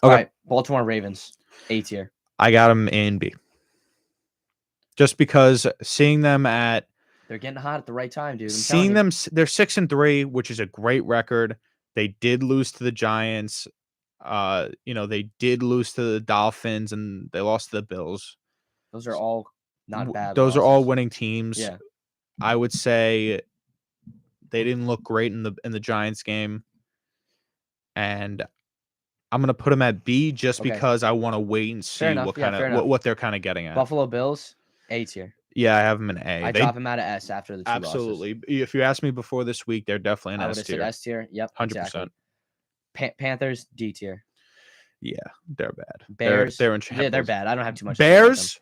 All right, Baltimore Ravens, A tier. I got them A and B. Just because seeing them they're getting hot at the right time, dude. Seeing them, they're 6-3, which is a great record. They did lose to the Giants. They did lose to the Dolphins and they lost to the Bills. Those are all not bad. Those are all winning teams. Yeah. I would say they didn't look great in the Giants game. And I'm gonna put them at B just because I want to wait and see what they're kind of getting at. Buffalo Bills, A tier. Yeah, I have them in A. I drop them out of S after the two absolutely. Losses. If you asked me before this week, they're definitely an S tier. S tier. Yep, 100%. Exactly. Panthers, D tier. Yeah, they're bad. Bears, they're in shambles. Yeah, they're bad. I don't have too much. Bears.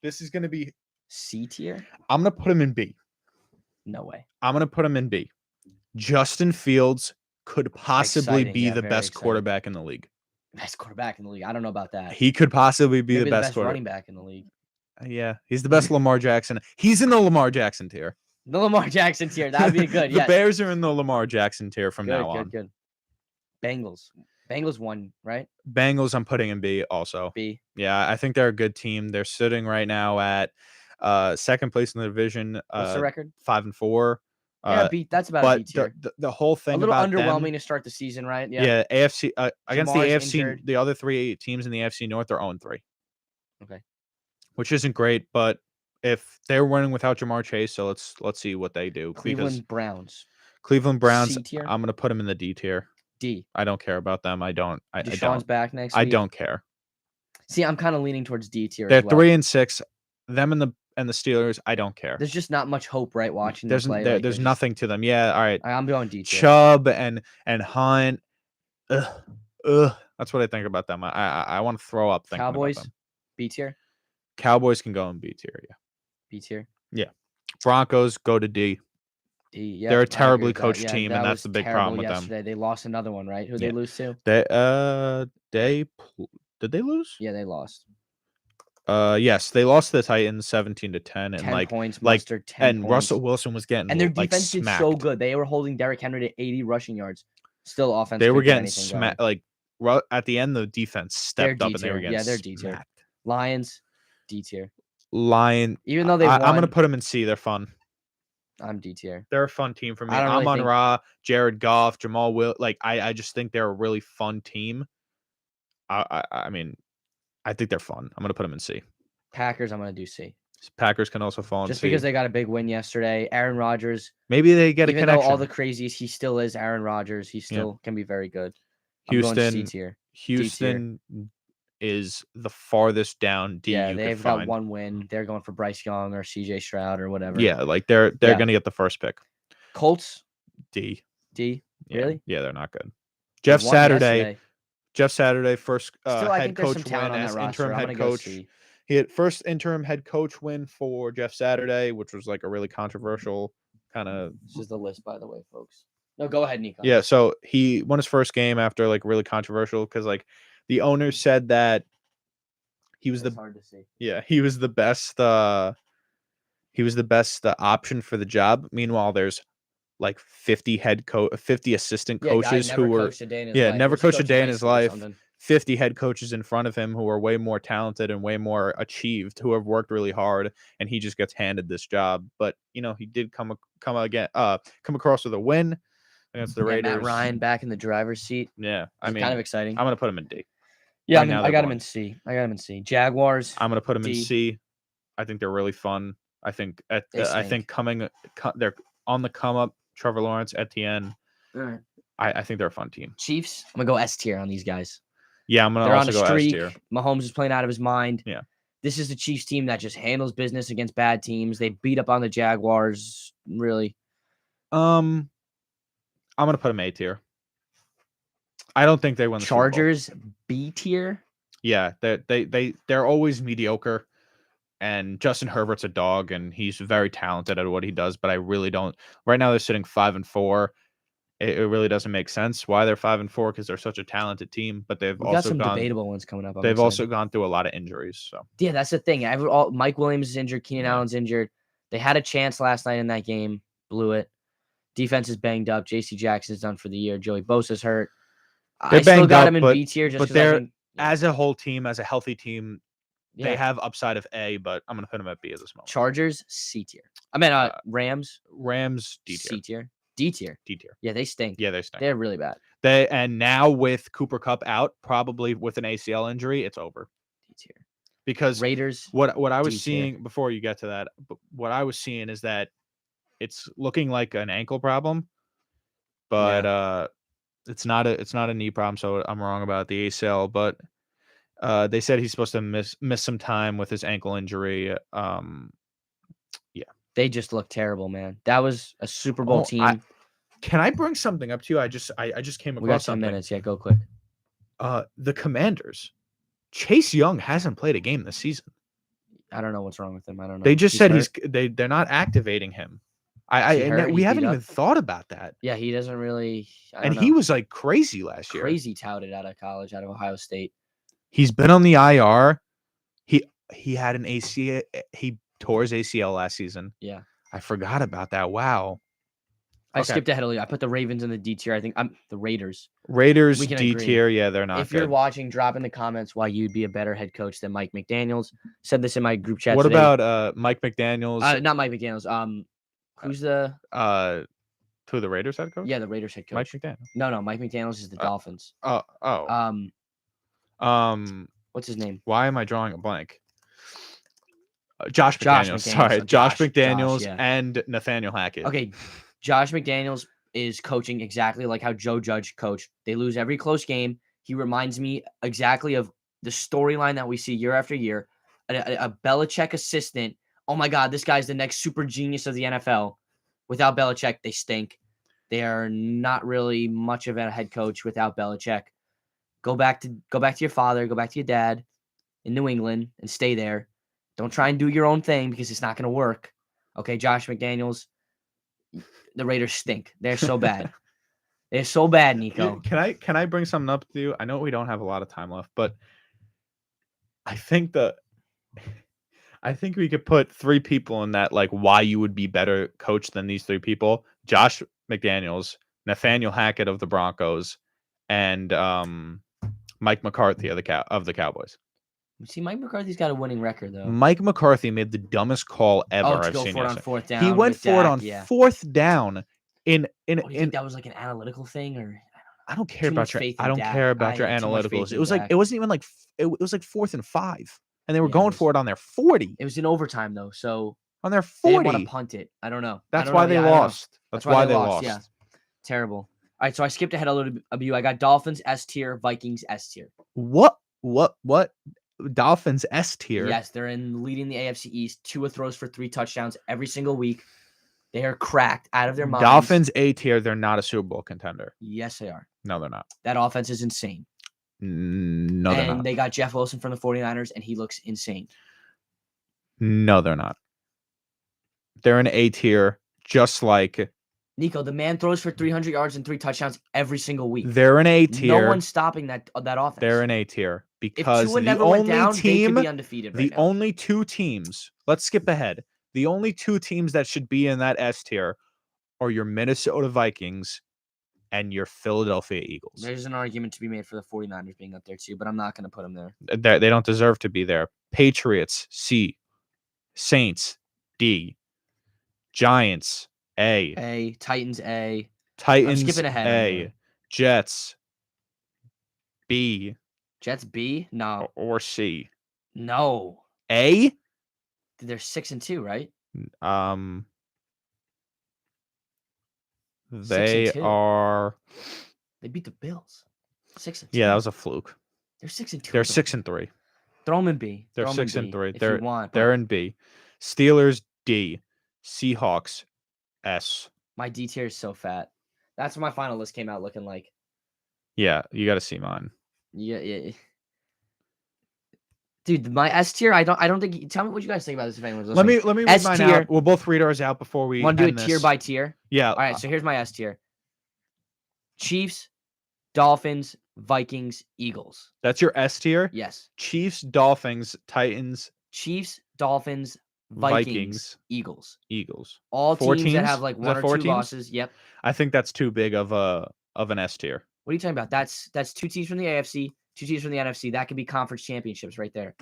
This is gonna be C tier. I'm gonna put them in B. No way. I'm gonna put them in B. Justin Fields could possibly be the best quarterback in the league. Best quarterback in the league. I don't know about that. He could possibly be the best running back in the league. Yeah, he's the best Lamar Jackson. He's in the Lamar Jackson tier. The Lamar Jackson tier. That would be good. The Bears are in the Lamar Jackson tier from now on. Good. Bengals won, right? Bengals, I'm putting in B also. B. Yeah, I think they're a good team. They're sitting right now at second place in the division. What's the record? 5-4. Yeah, B. That's about a B tier. The whole thing a little about underwhelming them, to start the season, right? Yeah. AFC against the AFC, injured. the other three teams in the AFC North are 0-3. Okay. Which isn't great, but if they're winning without Jamar Chase, so let's see what they do. Cleveland Browns. C tier? I'm gonna put them in the D tier. D. I don't care about them. Deshaun's back next week. I don't care. See, I'm kind of leaning towards D tier. They're 3-6. Them and the Steelers, I don't care. There's just not much hope, right? Watching there's them play. There's nothing to them. Yeah, all right. I'm going D tier. Chubb and Hunt. That's what I think about them. I want to throw up thinking Cowboys, about them. B tier. Cowboys can go in B tier. Yeah. B tier. Yeah. Broncos go to D. D. Yeah. They're a terribly coached team, and that's the big problem with them. They lost another one, right? Who they lose to? Did they lose? Yeah, they lost. Yes, they lost to the Titans 17-10, and 10 points, Mustard, 10 and points. Russell Wilson was getting and their defense did so good. They were holding Derrick Henry to 80 rushing yards. Still offense. They were getting smacked. Like at the end, the defense stepped up and they were getting they're D tier. Lions, D tier. Lion. Even though they I'm gonna won- put them in C. They're fun. I'm D tier. They're a fun team for me. I don't really Amon think- Ra, Jared Goff, Jamal Will. Like I just think they're a really fun team. I mean, I think they're fun. I'm gonna put them in C. Packers, I'm gonna do C. Packers can also fall in Just C. because they got a big win yesterday. Aaron Rodgers, Maybe they get a even though connection. all the crazies, he still is Aaron Rodgers. He still can be very good. I'm going C Houston, tier. Houston is the farthest down D Yeah, you could they've got find. one win. They're going for Bryce Young or CJ Stroud or whatever. Yeah, like they're Yeah. gonna get the first pick. Colts, D. D. Yeah. Really? Yeah, they're not good. They Jeff won Saturday. yesterday. Jeff Saturday, first Still, I head think there's some coach talent win on as that roster. interim I'm head gonna go coach. C. He had first interim head coach win for Jeff Saturday, which was like a really controversial kind of. This is the list, by the way, folks. No, go ahead, Nico. Yeah, so he won his first game after like really controversial because like the owner said that he was It's the hard to see. he was the best option for the job. Meanwhile, there's like 50 assistant Yeah, guy coaches never who were coached a day in his yeah, life. never What's he coached a coach day high in his school or life. something? 50 head coaches in front of him who are way more talented and way more achieved, who have worked really hard, and he just gets handed this job. But you know, he did come across with a win against the Yeah, Raiders. Matt Ryan back in the driver's seat. Yeah, I It's mean, kind of exciting. I'm gonna put him in D. Yeah, right now I they're got him going. in C. I got him in C. Jaguars. I'm gonna put him in D. C. I think they're really fun. I think They I think they're on the come up. Trevor Lawrence, Etienne. All right. I think they're a fun team. Chiefs. I'm gonna go S tier on these guys. Yeah, I'm gonna They're on also a go S streak. tier. Mahomes is playing out of his mind. Yeah. This is the Chiefs team that just handles business against bad teams. They beat up on the Jaguars. Really. I'm gonna put them A tier. I don't think they win the Super Bowl. Chargers B tier. Yeah, they're always mediocre. And Justin Herbert's a dog, and he's very talented at what he does. But I really don't. Right now, they're sitting 5-4. It really doesn't make sense why they're 5-4 because they're such a talented team. But they've We got also some gone. debatable ones coming up. I'm They've excited. also gone through a lot of injuries. So Yeah, that's the thing. Mike Williams is injured. Keenan Yeah. Allen's injured. They had a chance last night in that game, blew it. Defense is banged up. J.C. Jackson's done for the year. Joey Bosa's hurt. They're I still banged got up, him in but- B tier just but because I they're- think as a whole team, as a healthy team, they yeah. have upside of A. But I'm gonna put them at B at this moment. Chargers C tier. I mean, Rams Rams D C tier. tier. D tier. D tier. Yeah, they stink. Yeah, they stink. They're really bad. And now with Cooper Kupp out, probably with an ACL injury, it's over D tier. because Raiders. what I was D tier. seeing before you get to that, what I was seeing is that it's looking like an ankle problem, but it's not a knee problem. So I'm wrong about the ACL, but they said he's supposed to miss some time with his ankle injury. They just look terrible, man. That was a Super Bowl Oh, team. Can I bring something up to you? I just came We got across 10 something. minutes. Yeah, go quick. The Commanders. Chase Young hasn't played a game this season. I don't know what's wrong with him. I don't know. They just said hurt. they're not activating him. Is he hurt? We He's haven't beat even up? thought about that. Yeah, he doesn't really. I And don't he know. was like crazy last year. crazy touted out of college, out of Ohio State. He's been on the IR. He had an ACL. He tore his ACL last season. Yeah. I forgot about that. Wow. I Okay. skipped ahead a little. I put the Ravens in the D tier. I think I'm the Raiders. Raiders We can D agree. tier. Yeah, they're not If good. you're watching, drop in the comments why you'd be a better head coach than Mike McDaniels. Said this in my group chat. What today. about Mike McDaniels? Not Mike McDaniels? Who's the To the Raiders head coach? yeah the Raiders head coach? Mike McDaniel. No, Mike McDaniels is the Dolphins. Oh. What's his name? Why am I drawing a blank? Josh Josh McDaniels. McDaniels. Sorry, So Josh Josh, McDaniels yeah. and Nathaniel Hackett. Okay, Josh McDaniels is coaching exactly like how Joe Judge coached. They lose every close game. He reminds me exactly of the storyline that we see year after year. A Belichick assistant. Oh my God, this guy's the next super genius of the NFL. Without Belichick, they stink. They are not really much of a head coach without Belichick. Go back to your father. Go back to your dad in New England and stay there. Don't try and do your own thing because it's not going to work. Okay, Josh McDaniels. The Raiders stink. They're so bad. They're so bad, Nico. Can I bring something up to you? I know we don't have a lot of time left, but I think we could put three people in that, like, why you would be better coach than these three people: Josh McDaniels, Nathaniel Hackett of the Broncos, and Mike McCarthy of the Cowboys. See, Mike McCarthy's got a winning record though. Mike McCarthy made the dumbest call ever Oh, to I've go seen for it on yesterday. fourth down. He went with for it Dak, on yeah. fourth down. Oh, do you think that was like an analytical thing, or I don't care too about much your faith I in don't Dak. care about your I had too much faith analyticals. It in was like Dak. it wasn't even like it was like 4th and 5, and they were Yeah, it going was. for it on their 40. it was in overtime though, so On their they didn't want 40. to punt it. I don't know. I That's don't why know. they Yeah, I don't know. lost. That's why they lost. Yeah, terrible. All right, so I skipped ahead a little bit. I got Dolphins S tier, Vikings S tier. What? Dolphins S tier. Yes, they're in leading the AFC East. Tua throws for 3 touchdowns every single week. They are cracked out of their minds. Dolphins A tier. They're not a Super Bowl contender. Yes, they are. No, they're not. That offense is insane. No, they're And not. they got Jeff Wilson from the 49ers, and he looks insane. No, they're not. They're an A tier, just like Nico, the man throws for 300 yards and 3 touchdowns every single week. they're an A tier. No one's stopping that offense. They're an A tier if because Tua the never went only down, they team, could be undefeated right the now. only 2 teams. Let's skip ahead. The only 2 teams that should be in that S tier are your Minnesota Vikings and your Philadelphia Eagles. There's an argument to be made for the 49ers being up there too, but I'm not going to put them there. They don't deserve to be there. Patriots C, Saints D, Giants A, A, Titans A. Titans skipping ahead A, anyway. Jets B Jets B? No. or C. No. A? They're 6-2, right? They 6-2. are. They beat the Bills. 6-2. Yeah, that was a fluke. They're 6-2. They're 6-3. Throw them in B. They're Throw 'em in 6-3. B They're if you want. they're but in B. Steelers D. Seahawks S. my D tier is so fat. That's what my final list came out looking like. Yeah, you got to see mine. Yeah. Dude, my S tier, I don't think. Tell me what you guys think about this if anyone's listening. Let me read S mine tier. out. We'll both read ours out before we Want to do end it tier this. by tier? Yeah. All right, so here's my S tier. Chiefs, Dolphins, Vikings, Eagles. That's your S tier. Yes. Chiefs, Dolphins, Titans, Chiefs, Dolphins, Vikings, Vikings, Eagles. Eagles. All 4 teams teams? that have like Is that 1 or 4 2 teams? losses. Yep. I think that's too big of an S tier. What are you talking about? That's 2 teams from the AFC, 2 teams from the NFC. That could be conference championships right there.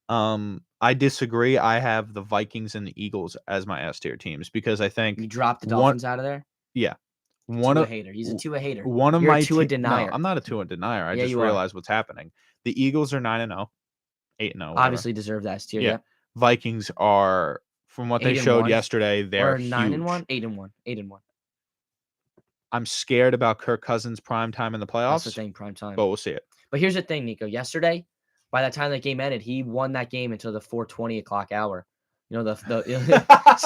I disagree. I have the Vikings and the Eagles as my S tier teams because I You think dropped the one- Dolphins out of there? one Tua of hater. He's a Tua hater. one of You're a my Tua te- no, denier. I'm not a Tua denier. I Yeah, just you are. realized what's happening. The Eagles are 9-0, 8-0. whatever. Obviously deserve that S tier. Yeah. Yeah. Vikings are, from what they 8-1. showed yesterday, they're Or 9-1, huge. 8-1, 8-1. I'm scared about Kirk Cousins' prime time in the That's playoffs, the thing, prime time. but we'll see it. But here's the thing, Nico. Yesterday, by the time that game ended, he won that game until the 4:20 o'clock hour. You know so that was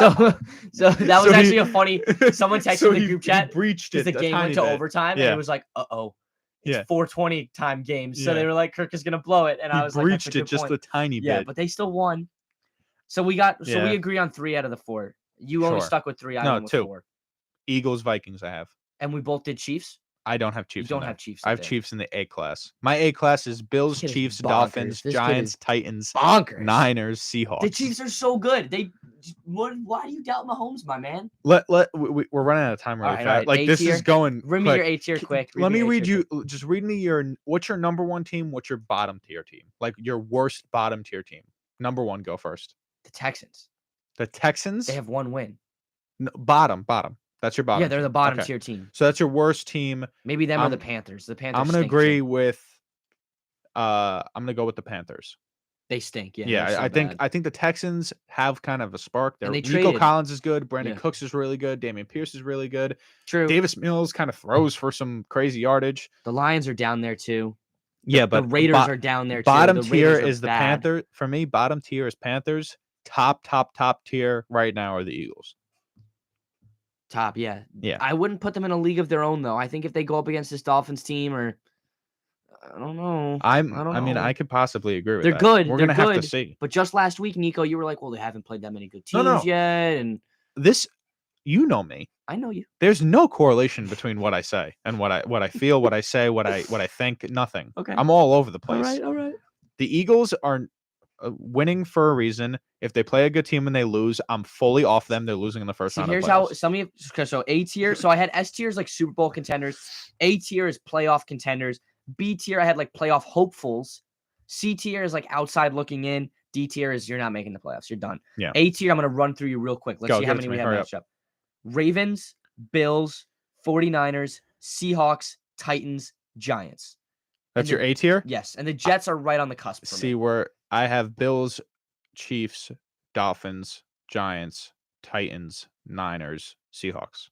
So actually he- a funny. Someone texted so in the he- group he chat breached because it the a game tiny went to bit. overtime, and Yeah. it was like, it's Yeah. 4:20 time game. So Yeah. they were like, Kirk is gonna blow it, and He I was like, that's breached a it good just point. a tiny Yeah, bit. but they still won. So we agree on 3 out of the 4. You only Sure. stuck with 3. I No, went with 2. 4, Eagles, Vikings, I have. and we both did Chiefs. I don't have You Chiefs. don't in there. have Chiefs. I up have there. Chiefs in the A class. My A class is Bills, kid is Chiefs, bonkers. Dolphins, This kid Giants, is Titans, Bonkers. Niners, Seahawks. The Chiefs are so good. Why do you doubt Mahomes, my man? We're running out of time really All right, fast. all right. Like A this tier. is going. Read me quick. your A tier quick. Let me your A read tier you. quick. Just read me what's your number 1 team? What's your bottom tier team? Like your worst bottom tier team. Number 1, go first. The Texans. The Texans. They have 1 win. No, bottom. That's your bottom. Yeah, they're the team. bottom Okay. tier team. So that's your worst team. Maybe them or the I'm- Panthers. The Panthers. I'm gonna stink, too. agree with. I'm gonna go with the Panthers. They stink. Yeah. Yeah, they're so I bad. think the Texans have kind of a spark. And they Nico traded- Collins is good. Brandon Yeah. Cooks is really good. Damian Pierce is really good. True. Davis Mills kind of throws for some crazy yardage. The Lions are down there too. Yeah, The but Raiders are down there too. bottom The tier Raiders are is the bad. Panther. For me, bottom tier is Panthers. Top tier right now are the Eagles. Top. Yeah. Yeah. I wouldn't put them in a league of their own though. I think if they go up against this Dolphins team, or I don't know. I don't I know. could possibly agree with They're that. good, We're they're gonna have to good. see. But just last week, Nico, you were like, "Well, they haven't played that many good No, teams no. yet," and This, you know me. I know you. There's no correlation between what I say and what I feel, what I say, what I think. Nothing. Okay. I'm all over the All place. right. All right. The Eagles are winning for a reason. If they play a good team and they lose, I'm fully off them. They're losing in the first See, round. here's of how playoffs. some of you. So A tier. So I had S tiers like Super Bowl contenders. A tier is playoff contenders. B tier I had like playoff hopefuls. C tier is like outside looking in. D tier is you're not making the playoffs. You're done. Yeah. A tier, I'm going to run through you real quick. Let's Go, see how give it many to we me. have Hurry matched up. Ravens, Bills, 49ers, Seahawks, Titans, Giants. That's And your the- A tier. Yes, and the Jets are right on the cusp for See me. where I have Bills, Chiefs, Dolphins, Giants, Titans, Niners, Seahawks.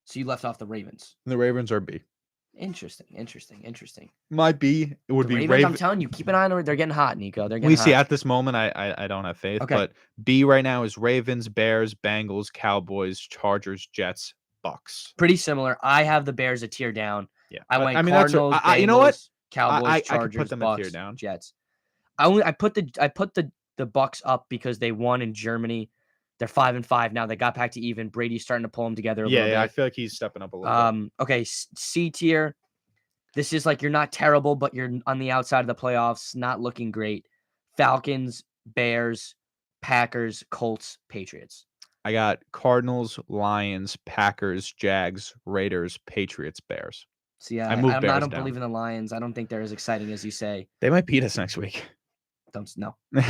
So you left off the Ravens. And the Ravens are B. Interesting. My B it would The be Ravens, Raven. I'm telling you, keep an eye on them. They're getting hot, Nico. They're getting We hot. see at this moment, I don't have faith. Okay. But B right now is Ravens, Bears, Bengals, Cowboys, Chargers, Jets, Bucks. Pretty similar. I have the Bears a tier down. Yeah, I but, went that's Cardinals, I you know what? Bengals, Cowboys, I could put Chargers, them a tier Bucks, down. Jets. I put the Bucks up because they won in Germany. They're 5-5 now. They got back to even. Brady's starting to pull them together a little Yeah, I bit. feel like he's stepping up a little bit. Okay, C tier. This is like you're not terrible, but you're on the outside of the playoffs. Not looking great. Falcons, Bears, Packers, Colts, Patriots. I got Cardinals, Lions, Packers, Jags, Raiders, Patriots, Bears. See, I I moved don't Bears down. believe in the Lions. I don't think they're as exciting as you say. They might beat us next week. Don't no. They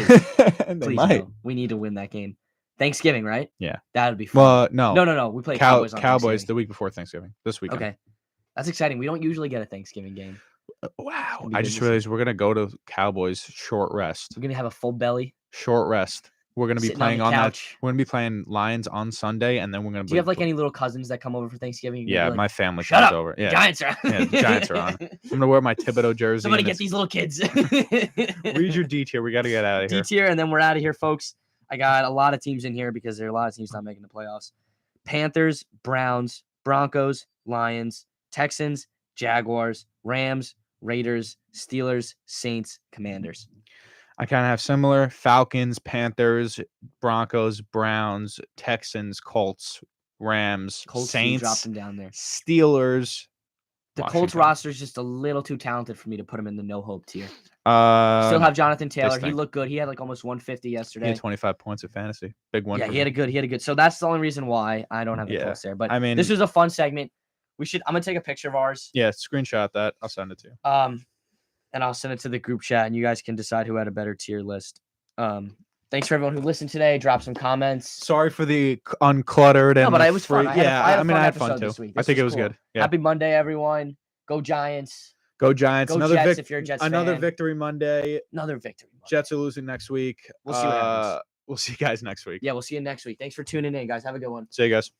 Please might. no. We need to win that game. Thanksgiving, right? Yeah. That would be fun. Well, No. We play Cowboys on Cowboys Thanksgiving. the week before Thanksgiving. This weekend. Okay. That's exciting. We don't usually get a Thanksgiving game. Wow. gonna be I good just this year. realized we're gonna go to Cowboys short rest. We're gonna have a full belly. Short rest. We're gonna be Sitting playing on on the that. couch. We're gonna be playing Lions on Sunday, and then we're gonna. Do you have like any little cousins that come over for Thanksgiving? You're Yeah, gonna be my like, family "Shut comes up, over. Yeah, Giants are. yeah, the Giants are on. I'm gonna wear my Thibodeau jersey. Somebody and get it's- these little kids. Read your D tier. We got to get out of D here. tier, and then we're out of here, folks. I got a lot of teams in here because there are a lot of teams not making the playoffs. Panthers, Browns, Broncos, Lions, Texans, Jaguars, Rams, Raiders, Steelers, Saints, Commanders. I kind of have similar Falcons, Panthers, Broncos, Browns, Texans, Colts, Rams, Colts, you dropped Saints, them down there. Steelers. The Colts Washington. roster is just a little too talented for me to put him in the no hope tier. Still Um, have Jonathan Taylor. He stink. looked good. He had like almost 150 he yesterday. had 25 points of fantasy. Big one. Yeah, for he had a good. So that's the only reason why I don't have the Yeah. Colts there. But I mean, this was a fun segment. I'm gonna take a picture of ours. yeah, screenshot that. I'll send it to you. And I'll send it to the group chat, and you guys can decide who had a better tier list. Thanks for everyone who listened today. Drop some comments. Sorry for the uncluttered and but the it was fun. free- I had a- yeah, I had a mean, fun I had fun episode too. this week. I This think it was was cool. good. Yeah. Happy Monday, everyone. Go Giants. Go Giants. Go Another Jets if you're a Jets another fan. victory Monday. Another victory. Jets are losing next week. We'll see what happens. We'll see you guys next week. Yeah, we'll see you next week. Thanks for tuning in, guys. Have a good one. See you guys.